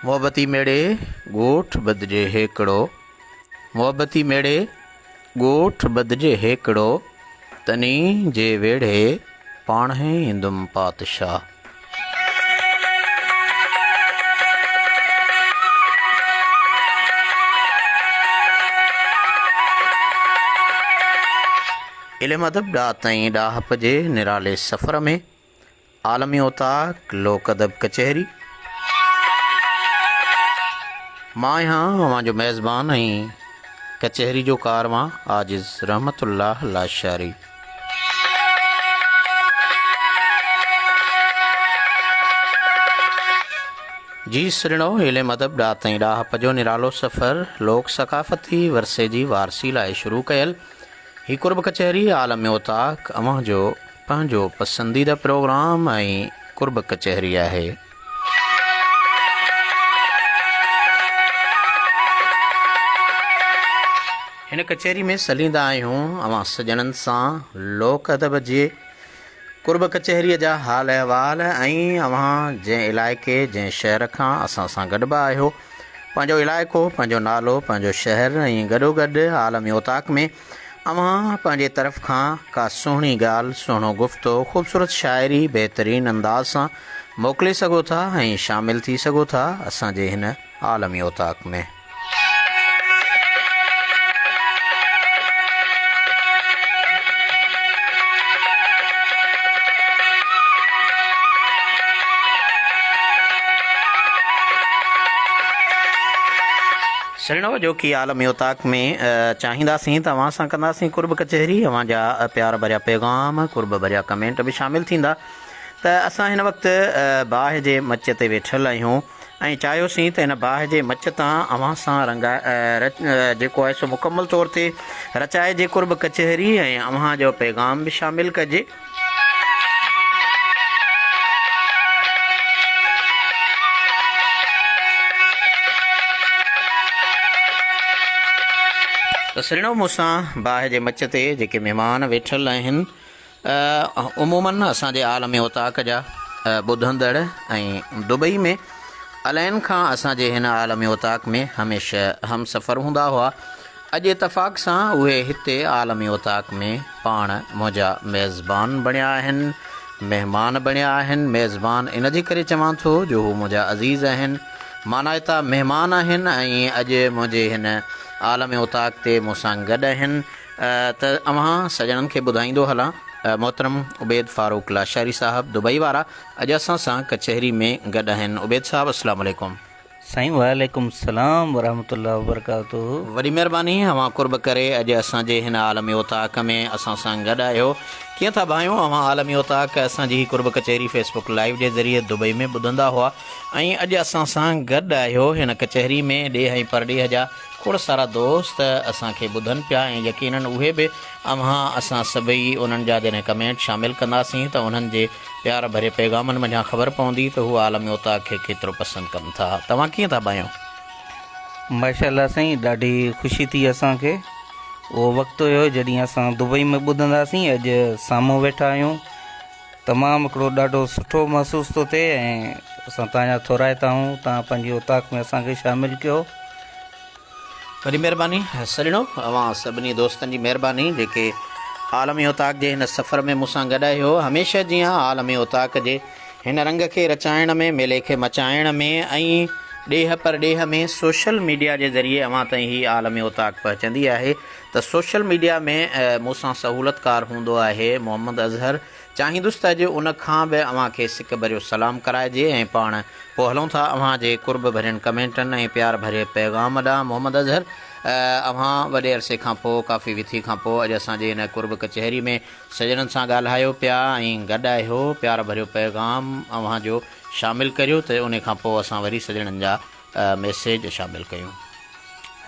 मोहब्बती मेड़े ॻोठ बदिजे हेकिड़ो, मोहब्बती मेड़े ॻोठ बदिजे हेकिड़ो, तनी जे वेड़े पाणे ईंदुमि पातशाह। इल्म अदब ॾाह ताईं ॾाहप जे निराले सफ़र में आलमी उताक लोक अदब कचहरी। मां आहियां अवां जो मेज़बान ऐं कचहरी जो कारवां आजिज़ रहमतुल्लाह लाशारी। जी सुणो, इल्म अदब ॾाह ताईं ॾाहप जो निरालो सफ़र लोक सकाफ़ती वरसे जी वारसी लाइ शुरू कयल ही कुर्ब कचहरी आलम उताक अवां जो पंहिंजो पसंदीदा प्रोग्राम ऐं कुर्ब कचहरी आहे। हिन कचहरी में सलींदा आहियूं अवां सजणनि सां लोक अदब जे कुर्ब कचहरीअ जा हाल अहिवाल ऐं अवां जंहिं इलाइक़े जंहिं शहर खां असां सां गॾिबा आहियो, पंहिंजो इलाइक़ो, पंहिंजो नालो, पंहिंजो शहर ऐं गॾोगॾु आलमी उताक में अवां पंहिंजे तरफ़ खां का सुहिणी ॻाल्हि, सुहिणो गुफ़्तो, ख़ूबसूरत शाइरी बहितरीन अंदाज़ सां मोकिले सघो था ऐं शामिल थी सघो था असांजे हिन आलमी उताक में। सुणो, जो कि आलमी उताक में चाहींदासीं त अवां सां कंदासीं कुर्ब कचहरी। अवां जा प्यार भरिया पैगाम, कुर्ब भरिया कमेंट बि शामिल थींदा। त असां हिन वक़्तु बाहि जे मच ते वेठल आहियूं ऐं चाहियोसीं त हिन बाहि जे मच तां अवां सां जेको आहे सो मुकमल तौर ते रचाइजे कुर्ब कचहरी ऐं अवां जो पैगाम बि शामिल कजे। त सुणो, मूंसां बाहि जे मच ते जेके महिमान वेठल आहिनि उमूमन असांजे आलमी उताक जा ॿुधंदड़ ऐं दुबई में अलाइन खां असांजे हिन आलमी उताक में हमेशह हम सफ़र हूंदा हुआ। अॼु इतफ़ाक़ सां उहे हिते आलमी उताक में पाण मुंहिंजा मेज़बान बणिया आहिनि, महिमान बणिया आहिनि। मेज़बान इन जे करे चवां थो जो हू मुंहिंजा अज़ीज़ आहिनि, मानाइता महिमान आहिनि ऐं अॼु मुंहिंजे हिन आलमी उताक ते मूंसां गॾु आहिनि। त अवां सजणनि खे ॿुधाईंदो हलां, मोहतरम उबैद फ़ारूक लाशारी साहब दुबई वारा अॼु असां सां कचहरी में गॾु आहिनि। उबैद साहब अस्सलाम वालेकुम। साईं वालेकुम सलाम वरहमतुल्लाह वबरकातुहू। वॾी महिरबानी, अवां कुर्ब करे अॼु असांजे हिन आलमी उताक में असां सां गॾु आहियो। कीअं था भाइयूं? अवां आलमी उताक असांजी ही कुर्ब कचहरी फेसबुक लाइव जे ज़रिए दुबई में ॿुधंदा हुआ ऐं अॼु असां सां गॾु आहियो हिन कचहरी में। ॾेह ऐं परॾेह जा खोड़ सारा दोस्त असांखे ॿुधनि पिया ऐं यकीनन उहे बि असां सभई उन्हनि जा जॾहिं कमेंट शामिल कंदासीं त उन्हनि जे प्यार भरे पैगामनि में ख़बर पवंदी त हू आलमी उताक खे केतिरो पसंदि कनि था। तव्हां कीअं था भाइयूं? माशाअल्लाह साईं, ॾाढी ख़ुशी थी असांखे। उहो वक़्तु हुयो जॾहिं असां दुबई में ॿुधंदासीं, अॼु साम्हूं वेठा आहियूं। तमामु हिकिड़ो ॾाढो सुठो महसूसु थो थिए ऐं असां तव्हांजा थोराइता आहियूं, तव्हां पंहिंजी उताक में असांखे शामिलु कयो। वॾी महिरबानी। सॼणो, अवां सभिनी दोस्तनि जी महिरबानी जेके आलमी उताक जे हिन सफ़र में मूंसां गॾु आहियो। हमेशह जीअं आलमी उताक जे हिन रंग खे रचाइण में, मेले खे मचाइण में ऐं ॾेह पर ॾेह में सोशल मीडिया जे ज़रिए अवां ताईं ही आलमी उताक पहुचंदी आहे। त सोशल मीडिया में मूंसां सहूलतकार हूंदो आहे मोहम्मद अज़हर। चाहींदुसि त अॼु उन खां बि अव्हांखे सिक भरियो सलाम कराइजे ऐं पाण पोइ हलूं था अव्हां जे कुर्ब भरियनि कमेंटनि ऐं प्यार भरे पैगाम ॾांहुं। मोहम्मद अज़हर, अव्हां वॾे अरसे खां पोइ, काफ़ी विथी खां पोइ अॼु असांजे हिन कुर्ब कचहरी में सजणनि सां ॻाल्हायो पिया ऐं गॾु आहियो। प्यार भरियो पैगाम अव्हां जो शामिलु करियो त उन खां पोइ असां वरी सजणनि जा मैसेज शामिलु कयूं।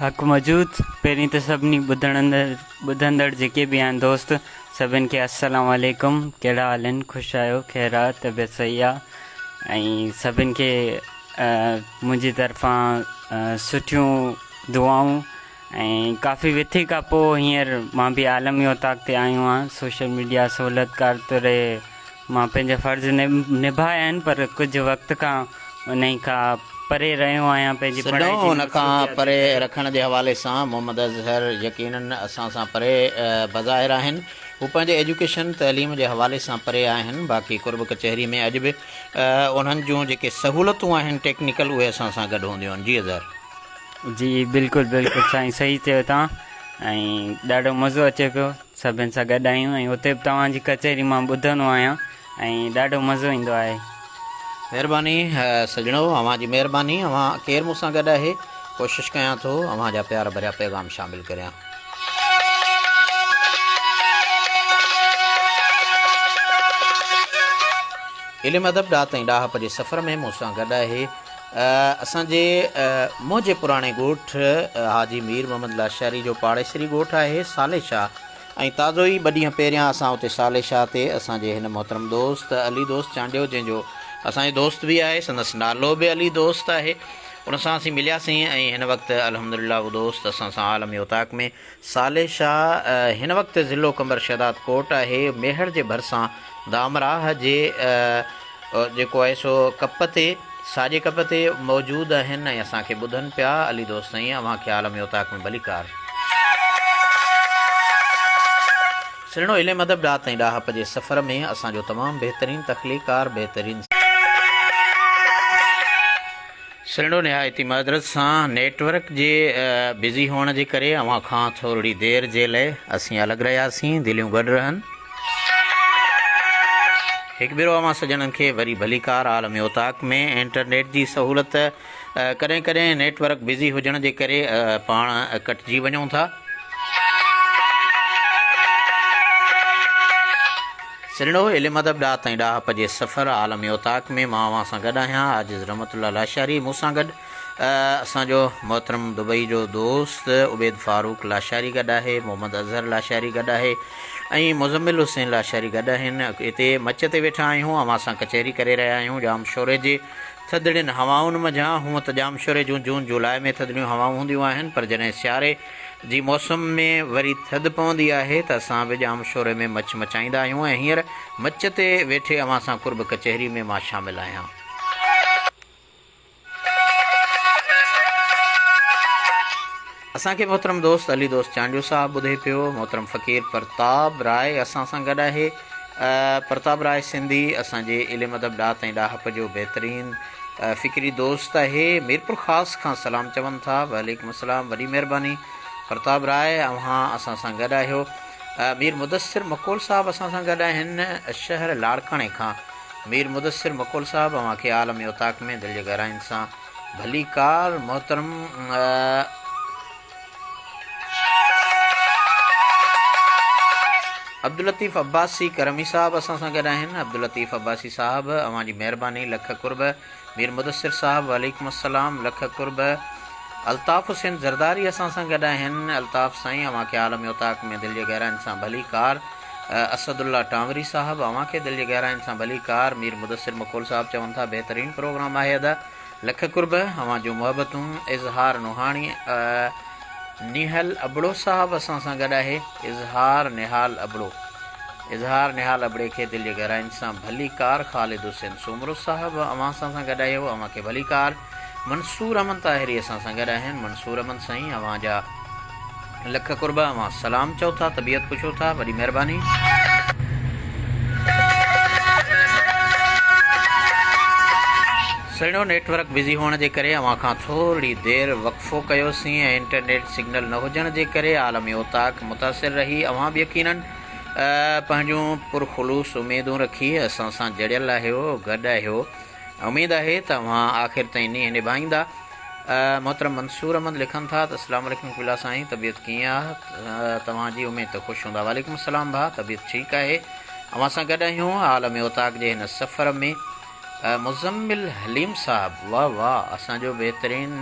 हक़ मौजूद। पहिरीं त सभिनी ॿुधंदड़ जेके बि आहिनि दोस्त, सभिनि खे अस्सलाम वालेकुम। कहिड़ा हाल आहिनि? ख़ुशि आहियो? ख़ैरात? तबियत सही आहे? ऐं सभिनि खे मुंहिंजी तरफ़ां सुठियूं दुआऊं। ऐं काफ़ी विथी खां पोइ हींअर मां बि आलमी उताक ते आयो आहियां। सोशल मीडिया सहूलियतकार तौरु मां पंहिंजा फ़र्ज़ निभाया आहिनि, पर कुझु वक़्त खां उन खां परे रहियो आहियां पंहिंजी सॼो पढ़ाई जी हुन खां मसरूफ़ियत परे रखण जे हवाले सां मोहम्मद अज़हर यकीनन असां सां परे बज़ाहिर आहिनि। हू पंहिंजे एजुकेशन तइलीम जे हवाले सां परे आहिनि। बाक़ी कुर्ब कचहरी में अॼु बि उन्हनि जूं जेके सहूलतूं आहिनि टेक्निकल उहे असां सां गॾु हूंदियूं आहिनि। जी अज़हर जी बिल्कुलु बिल्कुलु साईं, सही चयो तव्हां। ऐं ॾाढो मज़ो अचे पियो सभिनि सां गॾु आहियूं ऐं हुते बि तव्हांजी कचहरी मां ॿुधंदो आहियां ऐं ॾाढो मज़ो ईंदो आहे। महिरबानी सजणो, अव्हां जी महिरबानी। अव्हां केरु मूंसां गॾु आहे? कोशिशि कयां थो अव्हां जा प्यार भरिया पैगाम शामिलु करियां। इल्मु अदब ॾाह ताईं ॾाहप जे सफ़र में मूंसां गॾु आहे असांजे मुंहिंजे पुराणे ॻोठ हाजी मीर मोहम्मद लाशारी जो पाड़ेसरी ॻोठ आहे साले शाह। ऐं ताज़ो ई 2 ॾींहं पहिरियां असां उते साले शाह ते असांजे हिन मोहतरम दोस्त अली दोस्त चांडियो, जंहिंजो असांजो दोस्त बि आहे, संदसि नालो बि अली दोस्त आहे, उन सां असीं मिलियासीं। ऐं हिन वक़्तु अल्हम्दुलिल्लाह उहो दोस्त असां सां आलमी उताक में साले शाह हिन वक़्तु ज़िलो कंबर शहदाद कोट आहे, मेहर जे भरिसां दामराह जे जेको आहे सो कप ते साॼे कप ते मौजूदु आहिनि ऐं असांखे ॿुधनि पिया। अली दोस्त साईं, अव्हांखे आलमी उताक में भलीकार। सुहिणो इल्मु अदब ॾाह ताईं ॾाहप जे सफ़र में असांजो तमामु बहितरीनु तख़लीकार बहितरीनु सुहिणो निहायती मदरत सां नेटवर्क जे बिज़ी हुअण जे करे अव्हां खां थोरी देरि जे लाइ असीं अलॻि रहियासीं। दिलियूं गॾु रहनि। हिकु भेरो अव्हां सॼणनि खे वरी भलीकार। आलमी उताक में इंटरनेट जी सहूलत कॾहिं कॾहिं नेटवर्क बिज़ी हुजण जे करे पाण कटिजी वञूं था। सुहिणो इल्मु अदब ॾाह ताईं ॾाहप जे सफ़र आलमी उताक में मां अव्हां सां गॾु आहियां आजिज़ रहमतुल्लाह लाशारी। मूंसां गॾु असांजो मोहतरम दुबई जो दोस्त उबैद फारूक लाशारी गॾु आहे, मोहम्मद अज़हर लाशारी गॾु आहे ऐं मुज़म्मिल हुसैन लाशारी गॾु आहिनि। हिते मच ते वेठा आहियूं, अव्हां सां कचहरी करे रहिया आहियूं। जाम शोरे जे थधिड़ियुनि हवाउनि मंझां, हूअं त जाम शोरे जून जुलाई में थधिड़ियूं हवाऊं हूंदियूं आहिनि, पर जॾहिं सियारे जी मौसम में वरी थधि पवंदी आहे त असां बि जाम शोरे में मच मचाईंदा आहियूं। ऐं हींअर मच ते वेठे अव्हां सां कुर्ब कचहरी में मां शामिलु आहियां। असांखे मोहतरम दोस्त अली दोस्त चांडियो साहिबु ॿुधे पियो। मोहतरम फ़क़ीर प्रताप राय असां सां गॾु आहे। प्रताप राय सिंधी असांजे इल्मु अदब ॾाह ताईं ॾाहप जो बहितरीनु फ़िक्री दोस्त आहे। मीरपुर ख़ासि खां सलाम चवनि था। वालेकुम अस्सलाम, वॾी महिरबानी प्रताप राय, अव्हां असां सां गॾु आहियो। मीर मुदस्सिर मकोल साहिबु असां सां गॾु आहिनि शहर लाड़काणे खां। मीर मुदस्सिर मकोल साहिबु, अव्हांखे आलमी उताक में दिलि जे गहराइनि सां भलीकार। मोहतरम अब्दुल लतीफ़ अब्बासी करमी साहिबु असां सां गॾु आहिनि। अब्दुल लतीफ़ अब्बासी साहिबु, अव्हांजी महिरबानी, लख कुर्ब। मीर मुदस्सिर साहिबु, वालेकुम अस्सलाम, लख कुर्ब। अल्ताफ़ हुसैन ज़रदारी असां सां गॾु आहिनि। अल्ताफ़ साईं, अव्हांखे आलमी उताक में दिलि जे गहराइनि सां भलीकार। असदुल्ला टांवरी साहिबु, अव्हांखे दिलि जे गहराइनि सां भलीकार। मीर मुदस्सिर मकोल साहिबु चवनि था बहितरीनु प्रोग्राम आहे अदा, लख कुर्ब। अव्हां जूं मुहबतूं। इज़हार नुहाणी निहल अबड़ो साहिबु असां सां गॾु आहे। इज़हार निहाल अबड़े खे दिलि जे गहराइनि सां भलीकार। ख़ालिद हुसैन सुमरो साहिबु, अव्हां सां गॾु आहियो, अव्हांखे भलीकार। मंसूर अमन ताहिरी असां सां गॾु आहिनि। मंसूर अमन साईं, अव्हां जा लख कुर्ब। अव्हां सलाम चओ था, तबियत पुछो था, वॾी महिरबानी। सुहिणो नेटवर्क बिज़ी हुअण जे करे अव्हां खां थोरी देरि वक़फ़ो कयोसीं ऐं इंटरनेट सिग्नल न हुजण जे करे आलमी उताक मुतासिर रही। अव्हां बि यकीनन पंहिंजूं पुरख़ुलूस उमेदूं रखी असां सां जड़ियल आहियो, गॾु आहियो। उमेदु आहे त अव्हां आख़िर ताईं नींहं निभाईंदा। मोहतरम मंसूर अहमद लिखनि था त अस्सलाम वालेकुम क़िला साईं, तबियत कीअं आहे तव्हांजी? उमेद त ख़ुशि हूंदा। वालेकुम अस्सलाम भाउ, तबियत ठीकु आहे। अव्हां सां गॾु आहियूं आलमी उताक जे हिन सफ़र में। मुज़म्मिल हलीम साहिबु, वाह वाह, असांजो बहितरीनु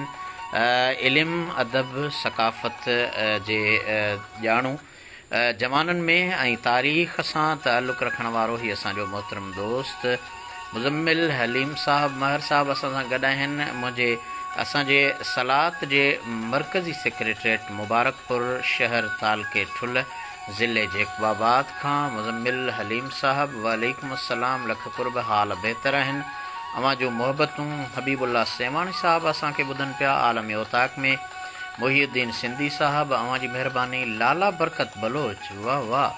इल्मु अदब सक़ाफ़त जे ॼाणू जवाननि में ऐं तारीख़ सां ताल्लुक़ु रखण वारो ई असांजो मोहतरम दोस्त मुज़म्मिल हलीम साहिबु महर साहिबु असां सां गॾु आहिनि। असांजे सलात जे मरकज़ी सेक्रेटरेट मुबारकपुर शहर तालके ठुल ज़िले जेकबाबाद खां मुज़म्मिल हलीम साहिबु, वालेकुम अस्सलाम, लख कुर्ब। हाल बहितर आहिनि अवां जो मोहब्बतूं हबीबुल्ला सेवाणी साहब असांखे ॿुधनि पिया आलम ओताक में मुहिउद्दीन सिंधी साहब अवां जी महिरबानी लाला बरकत बलोच वाह वाह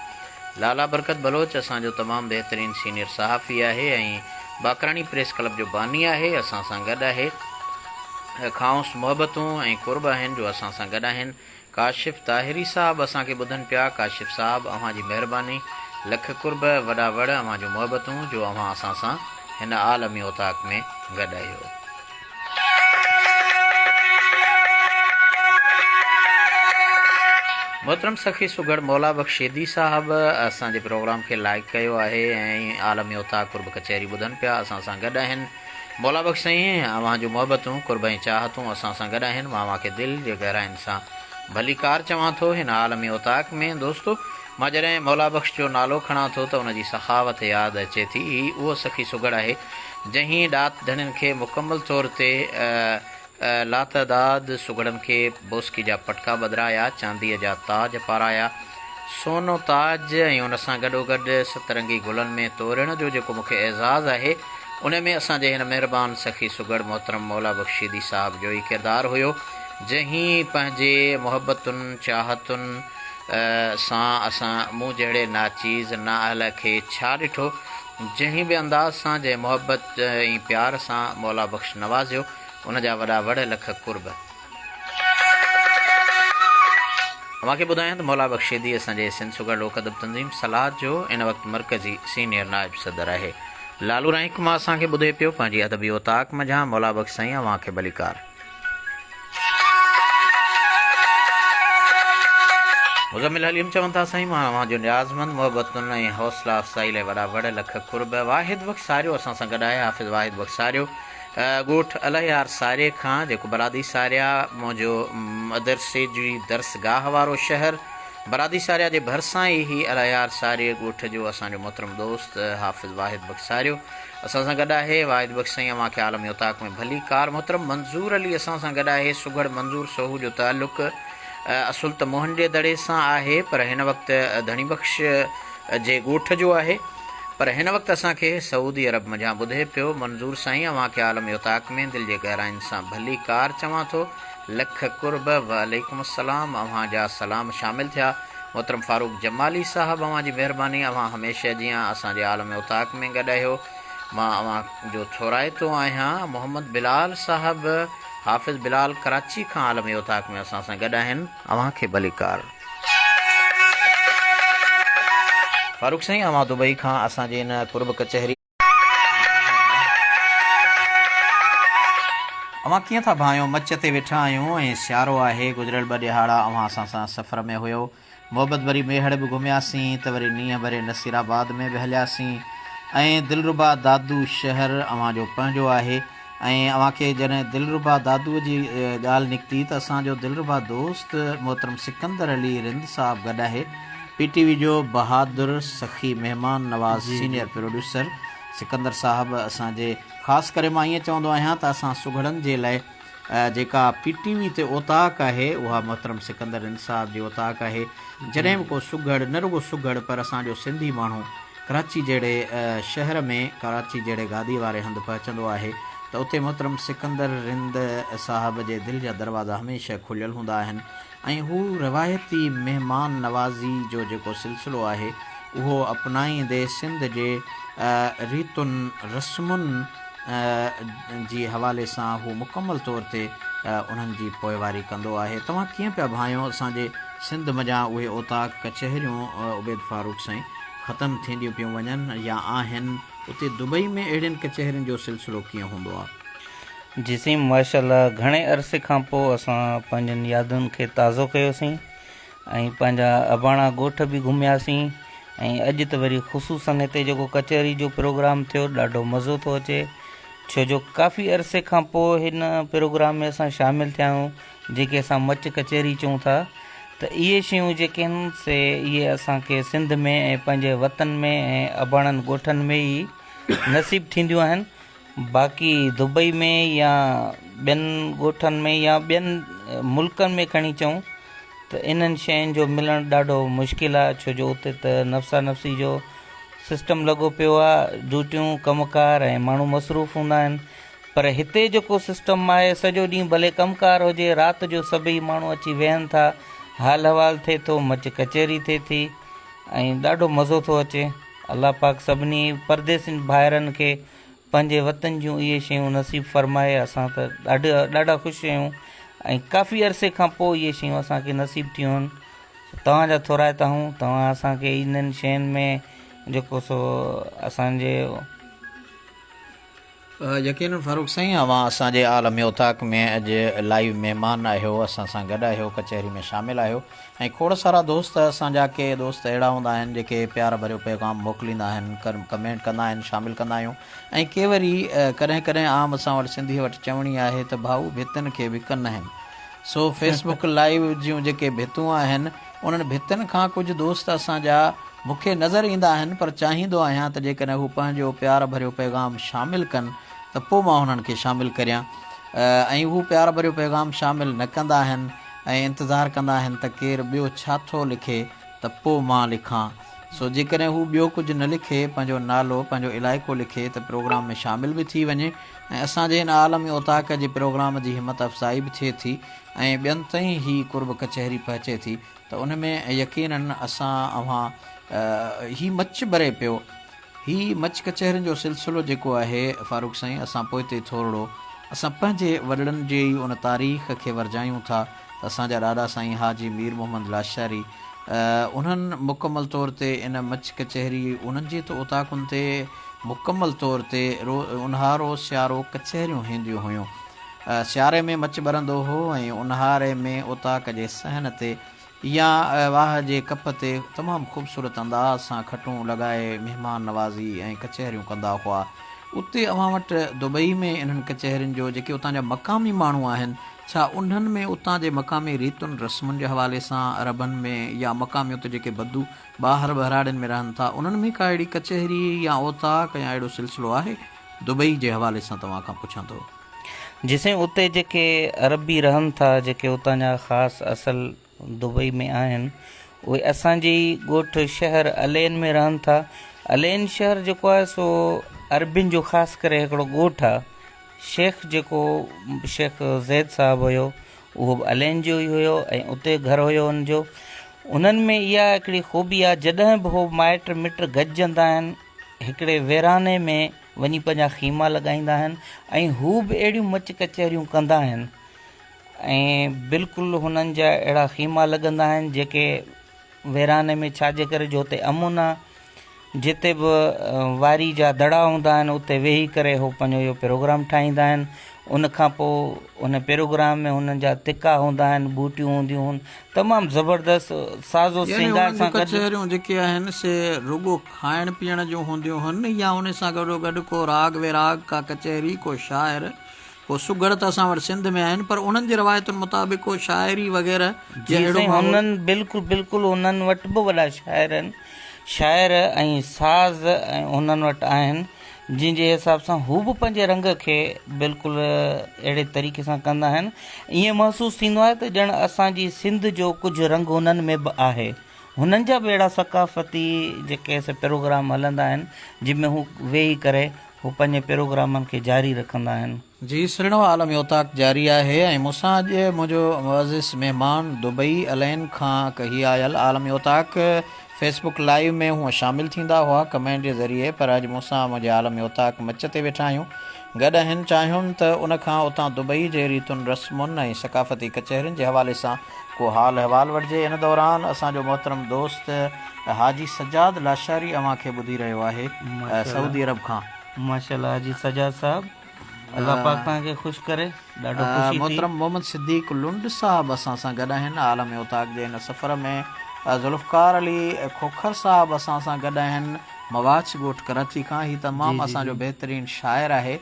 लाला बरकत बलोच असांजो तमामु बहितरीनु सीनियर सहाफ़ी आहे ऐं बाकराणी प्रेस क्लब जो बानी आहे असां सां गॾु आहे खाउंस मोहब्बतूं ऐं कुर्ब आहिनि जो असां सां गॾु आहिनि काशिफ़ ताहिरी साहब असांखे ॿुधनि पिया काशिफ़ साहब अवां जी महिरबानी लख कुर्ब वॾा वड़ अवां जो मोहब्बतूं जो अवां असां सां हिन आलमी ओताक में गॾु आहियो। मोहतरम सखी सुगड़ मौला बख्शेदी साहब असांजे प्रोग्राम खे लाइक कयो आहे ऐं आलमी ओताक कुर्ब कचहरी ॿुधनि पिया असां सां गॾु आहिनि। मौला बख्श साईं अवां जूं मोहबतूं कुर्ब ऐं चाहतूं असां सां गॾु आहिनि। मां अव्हांखे दिलि जे गहराइनि सां भलीकार चवां थो हिन आलमी ओताक में। दोस्तो मां जॾहिं मौला बख्श जो नालो खणां थो त उनजी सखावत यादि अचे थी। उहो सखी सुगड़ आहे जंहिं ॾात धणियुनि खे मुकमल तौर ते लातदाद सुगड़नि खे बोस्की जा पटका बदिराया, चांदीअ जा ताज पाराया, सोनो ताज ऐं उन सां गॾोगॾु सतरंगी गुलनि में तोरण जो जेको मूंखे एज़ाज़ु आहे उन में असांजे हिन महिरबानी सखी सुगड़ मोहतरम मौला बख्शीदी साहब जो ई किरदारु हुयो जंहिं पंहिंजे मोहबतुनि चाहतुनि सां असां मूं जहिड़े नाचीज़ नाअहल खे छा ॾिठो, जंहिं बि अंदाज़ सां जंहिं मोहबत ऐं प्यार सां मौला बख्श नवाज़ियो उनजा वॾा वड़ लख कुर्ब। अव्हांखे ॿुधायां त मौला बख्शेदी असांजे सिंध सुगड़ लोक अदब तंज़ीम सलाद जो इन वक़्तु मरकज़ी सीनियर नाइब सदर आहे। लालू राइक मां असांखे ॿुधे पियो पंहिंजी अदबी ओताक मझां मौला बख्श साईं अव्हांखे भलीकार। मुज़मिल हलीम चवनि था साईं मां अव्हां जो न्याज़मंद मोहबतुनि ऐं हौसला अफ़ज़ाई लाइ वॾा वड़ लख कुर्ब। वाहिद बख्श सारियो असां सां गॾु आहे हाफ़िज़ वाहिद बख्श सारियो ॻोठ अलहयार सारिये खां जेको बरादी सारिया मुंहिंजो मदरसे जी दर्सगाह वारो शहर बरादी सारिया जे भरिसां ई अलहयार सारिये ॻोठ जो असांजो मोहतरम दोस्त हाफ़िज़ वाहिद बख्श सारियो असां सां गॾु आहे। वाहिद बख्श साईं अव्हांखे आलमी ओताक में भली कार। मोहतरम मंज़ूर अली असां सां गॾु आहे। सुगड़ मंज़ूर सोहू जो ताल्लुक़ असुल त मोहन जे दड़े सां आहे पर हिन वक़्तु धणी बख्श जे ॻोठ जो आहे, पर हिन वक़्तु असांखे सऊदी अरब मझां ॿुधे पियो। मंज़ूर साईं अव्हांखे आलमी ओताक में दिलि जे गहराइनि सां भली कार चवां थो लख कुर्ब। वालेकुम अस्सलाम अव्हांजा सलाम शामिल थिया। मोहतरम फारूक जमाली साहब अव्हां जी महिरबानी। अव्हां हमेशह जीअं असांजे आलमी ओताक में गॾु आहियो। मां अव्हां जो थोराइतो आहियां। मोहम्मद बिलाल साहब हाफ़िज़ बिलाल कराची खां आलमी ओताक में असां सां गॾु आहिनि। अव्हांखे भली कार। फारूक साईं अव्हां दुबई खां असांजे हिन कुर्ब कचहरी अव्हां कीअं था भाइयो? मच ते वेठा आहियूं ऐं सियारो आहे। गुज़िरियल 2 ॾिहाड़ा अव्हां असां सां सफ़र में हुयो। मोहबत भरी मेहड़ बि घुमियासीं त वरी नींहं भरे नसीराबाद में बि हलियासीं ऐं दिलरुबा दादू शहर अव्हां जो पंहिंजो आहे। ऐं अव्हांखे जॾहिं दिलरुबा दादूअ जी ॻाल्हि निकिती त असांजो दिलरुबा दोस्त मोहतरम सिकंदर अली रिंद साहब गॾु आहे। PTV जो बहादुर सखी महिमान नवाज़ सीनियर प्रोड्यूसर सिकंदर साहब असांजे ख़ासि करे मां ईअं चवंदो आहियां त असां सुगड़नि जे लाइ जेका PTV ते ओताक आहे उहा मोहतरम सिकंदर रिंद साहब जी ओताक आहे। जॾहिं बि को सुगड़ न रुगो सुगड़ पर असांजो सिंधी माण्हू कराची जहिड़े शहर में कराची जहिड़े गादी वारे हंधि पहुचंदो आहे त उते मोहतरम सिकंदर रिंद साहब जे दिलि जा दरवाज़ा हमेशह खुलियल हूंदा आहिनि ऐं हू रिवायती महिमान नवाज़ी जो जेको सिलसिलो आहे उहो अपनाईंदे सिंध जे रीतुनि रस्मुनि जी हवाले सां हू मुकमल तौर ते उन्हनि जी पोइवारी कंदो आहे। तव्हां कीअं पिया भाइयो असांजे सिंध मञा उहे ओताक कचहरियूं उबैद फारूक साईं ख़तमु थींदियूं पियूं वञनि या आहिनि, उते दुबई में अहिड़ियुनि कचहरियुनि जो सिलसिलो कीअं हूंदो आहे? जी साईं माशाल्लाह घणे अरसे खां पोइ असां पंहिंजनि यादुनि खे ताज़ो कयोसीं ऐं पंहिंजा अबाणा ॻोठ बि घुमियासीं ऐं अॼु त वरी ख़ुशूसन हिते जेको कचहरी जो प्रोग्राम थियो ॾाढो मज़ो थो अचे छो जो काफ़ी अरसे खां पोइ हिन प्रोग्राम में असां शामिलु थिया आहियूं जेके असां मच कचहरी चऊं था। त इहे शयूं जेके आहिनि से इहे असांखे सिंध में ऐं पंहिंजे वतन में ऐं अबाणनि ॻोठनि में ई नसीबु थींदियूं आहिनि। बाक़ी दुबई में या ॿियनि ॻोठनि में या ॿियनि मुल्कनि में खणी चऊं त इन्हनि शयुनि जो मिलणु ॾाढो मुश्किल आहे छो जो उते त नफ़्सा नफ़्सी जो सिस्टम लॻो पियो आहे, ड्यूटियूं कमकार ऐं माण्हू मसरूफ़ हूंदा आहिनि। पर हिते जेको सिस्टम आहे, सॼो ॾींहुं भले कमकार हुजे, राति जो सभई माण्हू अची वेहनि था, हाल अहिवाल थिए थो, मच कचहरी थिए थी ऐं ॾाढो मज़ो थो अचे। अलाह पाक सभिनी परदेसी भाइरनि खे पंहिंजे वतन जूं इहे शयूं नसीब फरमाए। असां त ॾाढा ख़ुशि आहियूं ऐं काफ़ी अरसे खां पोइ इहे शयूं असांखे नसीब थियूं आहिनि। तव्हांजा थोराइता हूं, तव्हां असांखे इन्हनि शयुनि में जेको सो असांजे यकीनन फारूक साईं, अवां असांजे आलमी उताक में अॼु लाइव महिमान आहियो, असां सां गॾु आहियो, कचहरी में शामिलु आहियो ऐं खोड़ सारा दोस्त असांजा के दोस्त अहिड़ा हूंदा आहिनि जेके प्यार भरियो पैगाम मोकिलींदा आहिनि, कमेंट कंदा आहिनि, शामिलु कंदा आहियूं। ऐं के वरी कॾहिं कॾहिं आम असां वटि सिंधी वटि चवणी आहे त भाऊ भितनि खे विकन आहिनि। सो फेसबुक लाइव जूं जेके भितूं आहिनि, उन्हनि भितनि खां कुझु दोस्त असांजा मूंखे नज़र ईंदा आहिनि, पर चाहींदो आहियां त जेकॾहिं हू पंहिंजो प्यार भरियो पैगाम शामिलु कनि त पोइ मां हुननि खे शामिलु करियां। ऐं हू प्यार भरियो पैगाम शामिलु न कंदा आहिनि ऐं इंतज़ारु कंदा आहिनि त केरु ॿियो छा थो लिखे त पोइ मां लिखां। सो जेकॾहिं हू ॿियो कुझु न लिखे, पंहिंजो नालो, पंहिंजो इलाइक़ो लिखे त प्रोग्राम में शामिलु बि थी वञे ऐं असांजे हिन आलमी उताक जे प्रोग्राम जी हिमत अफ़ज़ाई बि थिए थी ऐं ॿियनि ताईं ही कुर्ब कचहरी पहुचे थी। त उन में यकीनन असां ही मच भरे पियो, ही मच कचहरियुनि जो सिलसिलो जेको आहे फारूक साईं, असां पोइ ते थोरो असां पंहिंजे वॾड़नि जे ई उन तारीख़ खे वरजायूं था त असांजा ॾाॾा साईं हाजी मीर मोहम्मद लाशारी उन्हनि मुकमल तौर ते इन मच कचहरी उन्हनि जे त उताकुनि ते मुकमल तौर ते उन्हारो सियारो कचहरियूं हूंदियूं हुयूं। सियारे में मच ॿरंदो हो ऐं उन्हारे में उताक जे सहन ते या वाह जे कप ते तमामु ख़ूबसूरत अंदाज़ सां खटूं लॻाए महिमान नवाज़ी ऐं कचहरियूं कंदा हुआ। उते अवां वटि दुबई में इन्हनि कचहरियुनि जो जेके उतां जा मक़ामी माण्हू आहिनि, छा उन्हनि में उतां जे मक़ामी रीतुनि रस्मुनि जे हवाले सां अरबनि में या मक़ामी उते जेके बदू ॿाहिरि बहिराड़ियुनि में रहनि था, उन्हनि में का अहिड़ी कचहरी या ओताक या अहिड़ो सिलसिलो आहे? दुबई जे हवाले सां तव्हां खां पुछां थो। जिसे उते जेके अरबी रहनि था, जेके उतां जा ख़ासि असल दुबई में आहिनि, उहे असांजे ई ॻोठु शहर अलैन में रहनि था। अलैन शहर जेको आहे सो अरबियुनि जो ख़ासि करे हिकिड़ो ॻोठु आहे। शेख जेको शेख ज़ैद साहिबु हुयो, उहो बि अलैन जो ई हुयो ऐं उते घरु हुयो हुनजो। उन्हनि में इहा हिकिड़ी ख़ूबी आहे, जॾहिं बि उहो माइट मिट गॾिजंदा आहिनि, हिकिड़े वेराने में वञी पंहिंजा खीमा लॻाईंदा आहिनि ऐं हू बि अहिड़ियूं मच कचहरियूं कंदा आहिनि ऐं बिल्कुलु हुननि जा अहिड़ा खीमा लॻंदा आहिनि जेके वेराने में छाजे करे जो हुते अमुन आहे, जिते बि वारी जा दड़ा हूंदा आहिनि उते वेही करे उहो पंहिंजो इहो प्रोग्राम ठाहींदा आहिनि। उन खां पोइ उन प्रोग्राम में हुननि जा तिका हूंदा आहिनि, बूटियूं हूंदियूं आहिनि, तमामु ज़बरदस्त साज़ो सिंगार सां कचहरियूं जेके आहिनि से रुगो खाइण पीअण जूं हूंदियूं आहिनि या उन सां गॾोगॾु को राग विराग का कचहरी, को शाइर, को सुगड़ त असां वटि सिंध में आहिनि, पर उन्हनि जे रवायतुनि मुताबिक़ को शाइरी वग़ैरह हुननि बिल्कुलु उन्हनि वटि बि वॾा शाइर आहिनि, शाइर ऐं साज़ ऐं उन्हनि वटि आहिनि, जंहिंजे हिसाब सां हू बि पंहिंजे रंग खे बिल्कुलु अहिड़े तरीक़े सां कंदा आहिनि। ईअं महसूसु थींदो आहे त ॼण असांजी सिंध जो कुझु रंग उन्हनि में बि आहे। हुननि जा बि अहिड़ा सकाफ़ती जेके प्रोग्राम हलंदा आहिनि, जंहिंमें हू वेही करे हू पंहिंजे प्रोग्रामनि खे जारी रखंदा आहिनि। जी, सुहिणो आलमी उताक जारी आहे ऐं मूंसां अॼु मुंहिंजो मुअज़िज़ महिमान दुबई अलैन खां कही आयल आलमी उताक फेसबुक लाइव में हूअं शामिलु थींदा हुआ कमेंट जे ज़रिए, पर अॼु मूंसां मुंहिंजे आलमी उताक मच ते वेठा आहियूं। गॾु आहिनि, चाहियुमि त उन खां उतां दुबई जे रीतुनि रस्मुनि ऐं सकाफ़ती कचहरियुनि जे हवाले सां को हाल अहिवाल वठिजे। इन दौरान असांजो मोहतरम दोस्त हाजी सजाद लाशारी अव्हां खे ॿुधी रहियो आहे सऊदी अरब खां। माशाअल्लाह हाजी सजाद साहब, अल्लाह पाक तव्हांखे ख़ुशि करे, ॾाढो ख़ुशी थी। मोहतरम मोहम्मद सिद्दीक़ लुंड साहब असां सां गॾु आहिनि आलमी उताक जे हिन सफ़र में। ज़ुल्फ़कार अली खोखर साहब असां सां गॾु आहिनि मवाच ॻोठ कराची खां। ही तमामु असांजो बहितरीनु शाइर आहे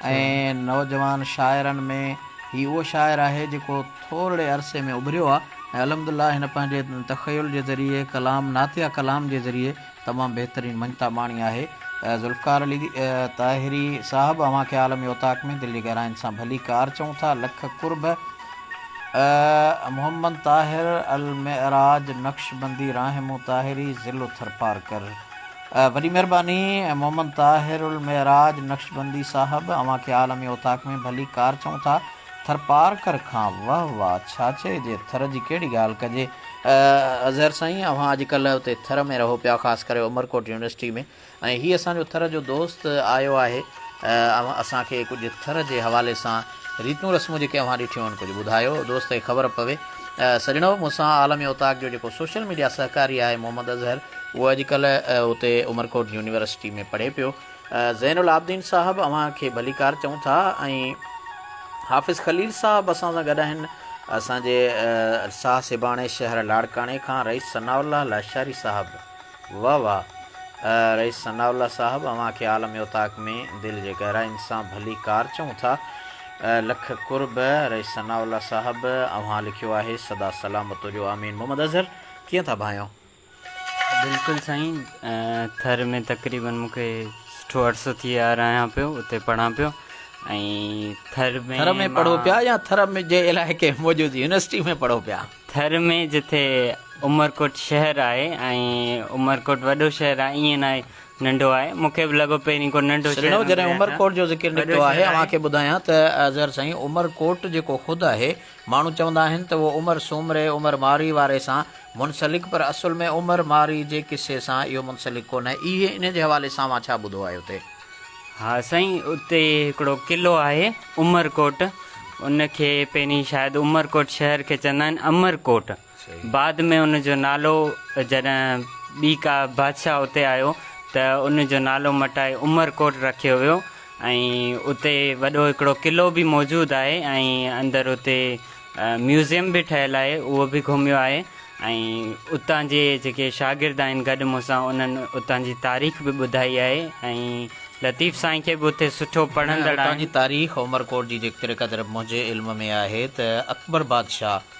ऐं नौजवान शाइरनि में ही उहो शाइर आहे जेको थोरे अरसे में उभरियो आहे ऐं अल्हम्दुलिल्लाह हिन पंहिंजे तख़युल जे ज़रिए कलाम नातिया कलाम जे ज़रिए तमामु बहितरीनु मञता माणी आहे। ज़ुल्फ़कार अली ताहिरी साहब अव्हां खे आलमी उताक में दिल्ली गहराइनि सां भली कार चऊं था, लख कुर्ब। मोहम्मद ताहिर अल मेराज नक्शबंदी राहिमू ताहिरी ज़िलो थरपारकर। वॾी महिरबानी मोहम्मद ताहिरुल मेराज नक्शबंदी साहब, अव्हां खे आलमी उताक में भली कार चऊं था थरपारकर खां। वाह वाह, छा चइजे, थर जी कहिड़ी ॻाल्हि कजे। अज़हर साईं, अव्हां अॼुकल्ह उते थर में रहो पिया, ख़ासि करे उमरकोट यूनिवर्सिटी में, ऐं हीअ असांजो थर जो दोस्त आयो आहे। असांखे कुझु थर जे हवाले सां रीतियूं रस्मूं जेके अव्हां ॾिठियूं आहिनि कुझु ॿुधायो, दोस्त खे ख़बर पवे। सॼणो मूंसां आलमी उताक जो जेको सोशल मीडिया सहकारी आहे मोहम्मद अज़हर, उहो अॼुकल्ह उते उमरकोट यूनिवर्सिटी में पढ़े पियो। ज़ैनुल आबदीन साहब, अव्हां खे भली कार चऊं था। ऐं हाफ़िज़ ख़लील साहब असां सां गॾु आहिनि, असांजे साह सिबाणे शहर लाड़काणे खां। रईस सनाउल्ला लाशारी साहब, वाह वाह, रईस सनाउल्ला साहब, अव्हां खे आलम उताक में दिलि जे गहराइनि सां भली कार चऊं था। लख कुर्ब रईस सनाउल्ला साहब, अव्हां लिखियो आहे सदा सलामत जो आमीन। मोहम्मद अज़हर, कीअं था भाइयो? बिल्कुलु साईं, थर में तक़रीबन मूंखे सुठो अर्सो थी रहियां पियो, उते पढ़ां पियो। ऐं थर में पढ़ो पिया या थर में जे इलाइक़े मौजूदु यूनिवर्सिटी में पढ़ो पिया? थर में जिथे उमरकोट शहर आहे, ऐं उमरकोट वॾो शहर आहे, ईअं न आहे नंढो आहे। मूंखे बि लॻो पहिरीं को नंढो शहर। जॾहिं उमरकोट जो ज़िक्र निकितो आहे, अव्हां खे ॿुधायां त अज़हर साईं, उमरकोट जेको ख़ुदि आहे, माण्हू चवंदा आहिनि त उहो उमर सूमरे उमर मारी वारे सां मुनसलिक, पर असुल में उमर मारी जे किसे सां इहो मुनसलिक कोन्हे। इहे इन जे हवाले सां मां छा ॿुधो आहे उते? हा साईं, उते हिकिड़ो क़िलो आहे उमरकोट, उनखे पहिरीं शायदि उमरकोट शहर खे चवंदा आहिनि अमरकोट। बाद में उनजो नालो जॾहिं ॿी का बादशाह उते आयो त उनजो नालो मटाए उमरकोट रखियो वियो। ऐं उते वॾो हिकिड़ो क़िलो बि मौजूदु आहे, ऐं अंदरि उते म्यूज़ियम बि ठहियलु आहे, उहो बि घुमियो आहे। ऐं उतां जे जेके शागिर्द आहिनि गॾु मूंसां, उन्हनि उतां जी तारीख़ बि ॿुधाई आहे। ऐं लतीफ़ साईं खे बि उते सुठो पढ़ंदड़ आहे। उतां जी तारीख़ उमरकोट जी जेकर क़दुरु मुंहिंजे इल्म में आहे त अकबर बादशाह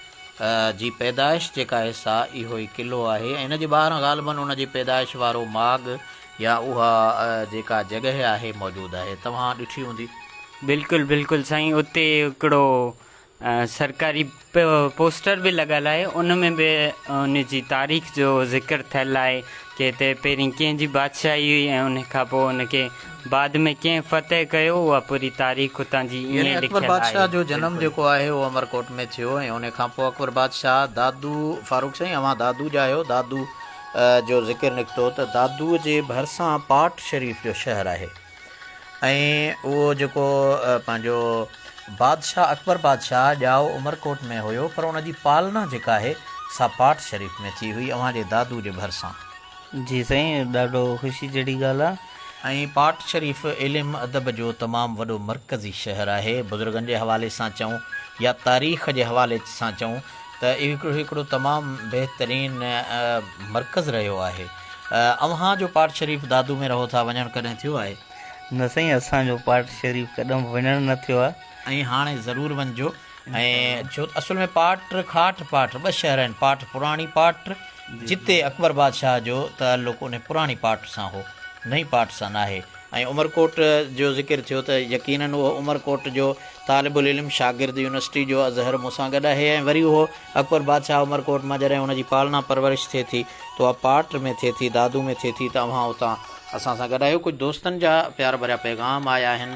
जी पैदाइश जेका आहे सा इहो ई क़िलो आहे। ऐं इन जे ॿाहिरां ग़ालिबन उन जी पैदाइश वारो माॻ या उहा जेका जॻह आहे मौजूदु आहे, तव्हां ॾिठी हूंदी? बिल्कुलु बिल्कुलु साईं, उते हिकिड़ो सरकारी पोस्टर बि लॻल आहे, उन में बि उन जी तारीख़ जो ज़िक्र थियलु आहे कि हिते पहिरीं कंहिंजी बादशाही हुई ऐं उन खां पोइ उनखे बाद में कंहिं फ़तेह कयो, उहा पूरी तारीख़ उतां जी ईअं लिखियलु आहे। अकबर बादशाह जो जनम जेको आहे उहो अमरकोट में थियो, ऐं उन खां पोइ अकबर बादशाह दादू फारूक साईं, अव्हां दादू जा आहियो, दादू जो ज़िक्र निकितो त दादूअ जे भरिसां पाट शरीफ़ जो शहर आहे। ऐं उहो जेको पंहिंजो बादशाह अकबर बादशाह ॼाओ उमरकोट में हुयो, पर उन जी पालना जेका आहे सा पाट शरीफ़ में थी हुई अव्हां जे दादू जे भरिसां। जी साईं, ॾाढो ख़ुशी जहिड़ी ॻाल्हि आहे। ऐं पाट शरीफ़ इल्मु अदब जो तमामु वॾो मरकज़ी शहर आहे। बुज़ुर्गनि जे हवाले सां चऊं या तारीख़ जे हवाले सां चऊं त इहो हिकिड़ो तमामु बहितरीन मरकज़ रहियो आहे। अव्हां जो पाट शरीफ़ दादू में रहो था, वञणु कॾहिं थियो आहे? न साईं, असांजो पाट शरीफ़ कॾहिं वञणु न थियो आहे, ऐं हाणे ज़रूरु वञिजो। ऐं छो असुल में पाट खाट पाट ॿ शहर आहिनि, पाट पुराणी पाट जिते अकबर बादशाह जो ताल्लुक़ उन पुराणी पाट सां हो, नई पाट सां नाहे। ऐं उमरकोट जो ज़िक्र थियो त यकीनन उहो उमरकोट जो तालिबुल इल्म शागिर्द यूनिवर्सिटी जो अज़हर मूंसां गॾु आहे। ऐं वरी उहो अकबर बादशाह उमरकोट मां जॾहिं हुनजी पालना परवरिश थिए थी त उहा पाट में थिए थी, दादू में थिए थी, त अव्हां उतां असां सां गॾु आहियो। कुझु दोस्तनि जा प्यार भरिया पैगाम आया आहिनि।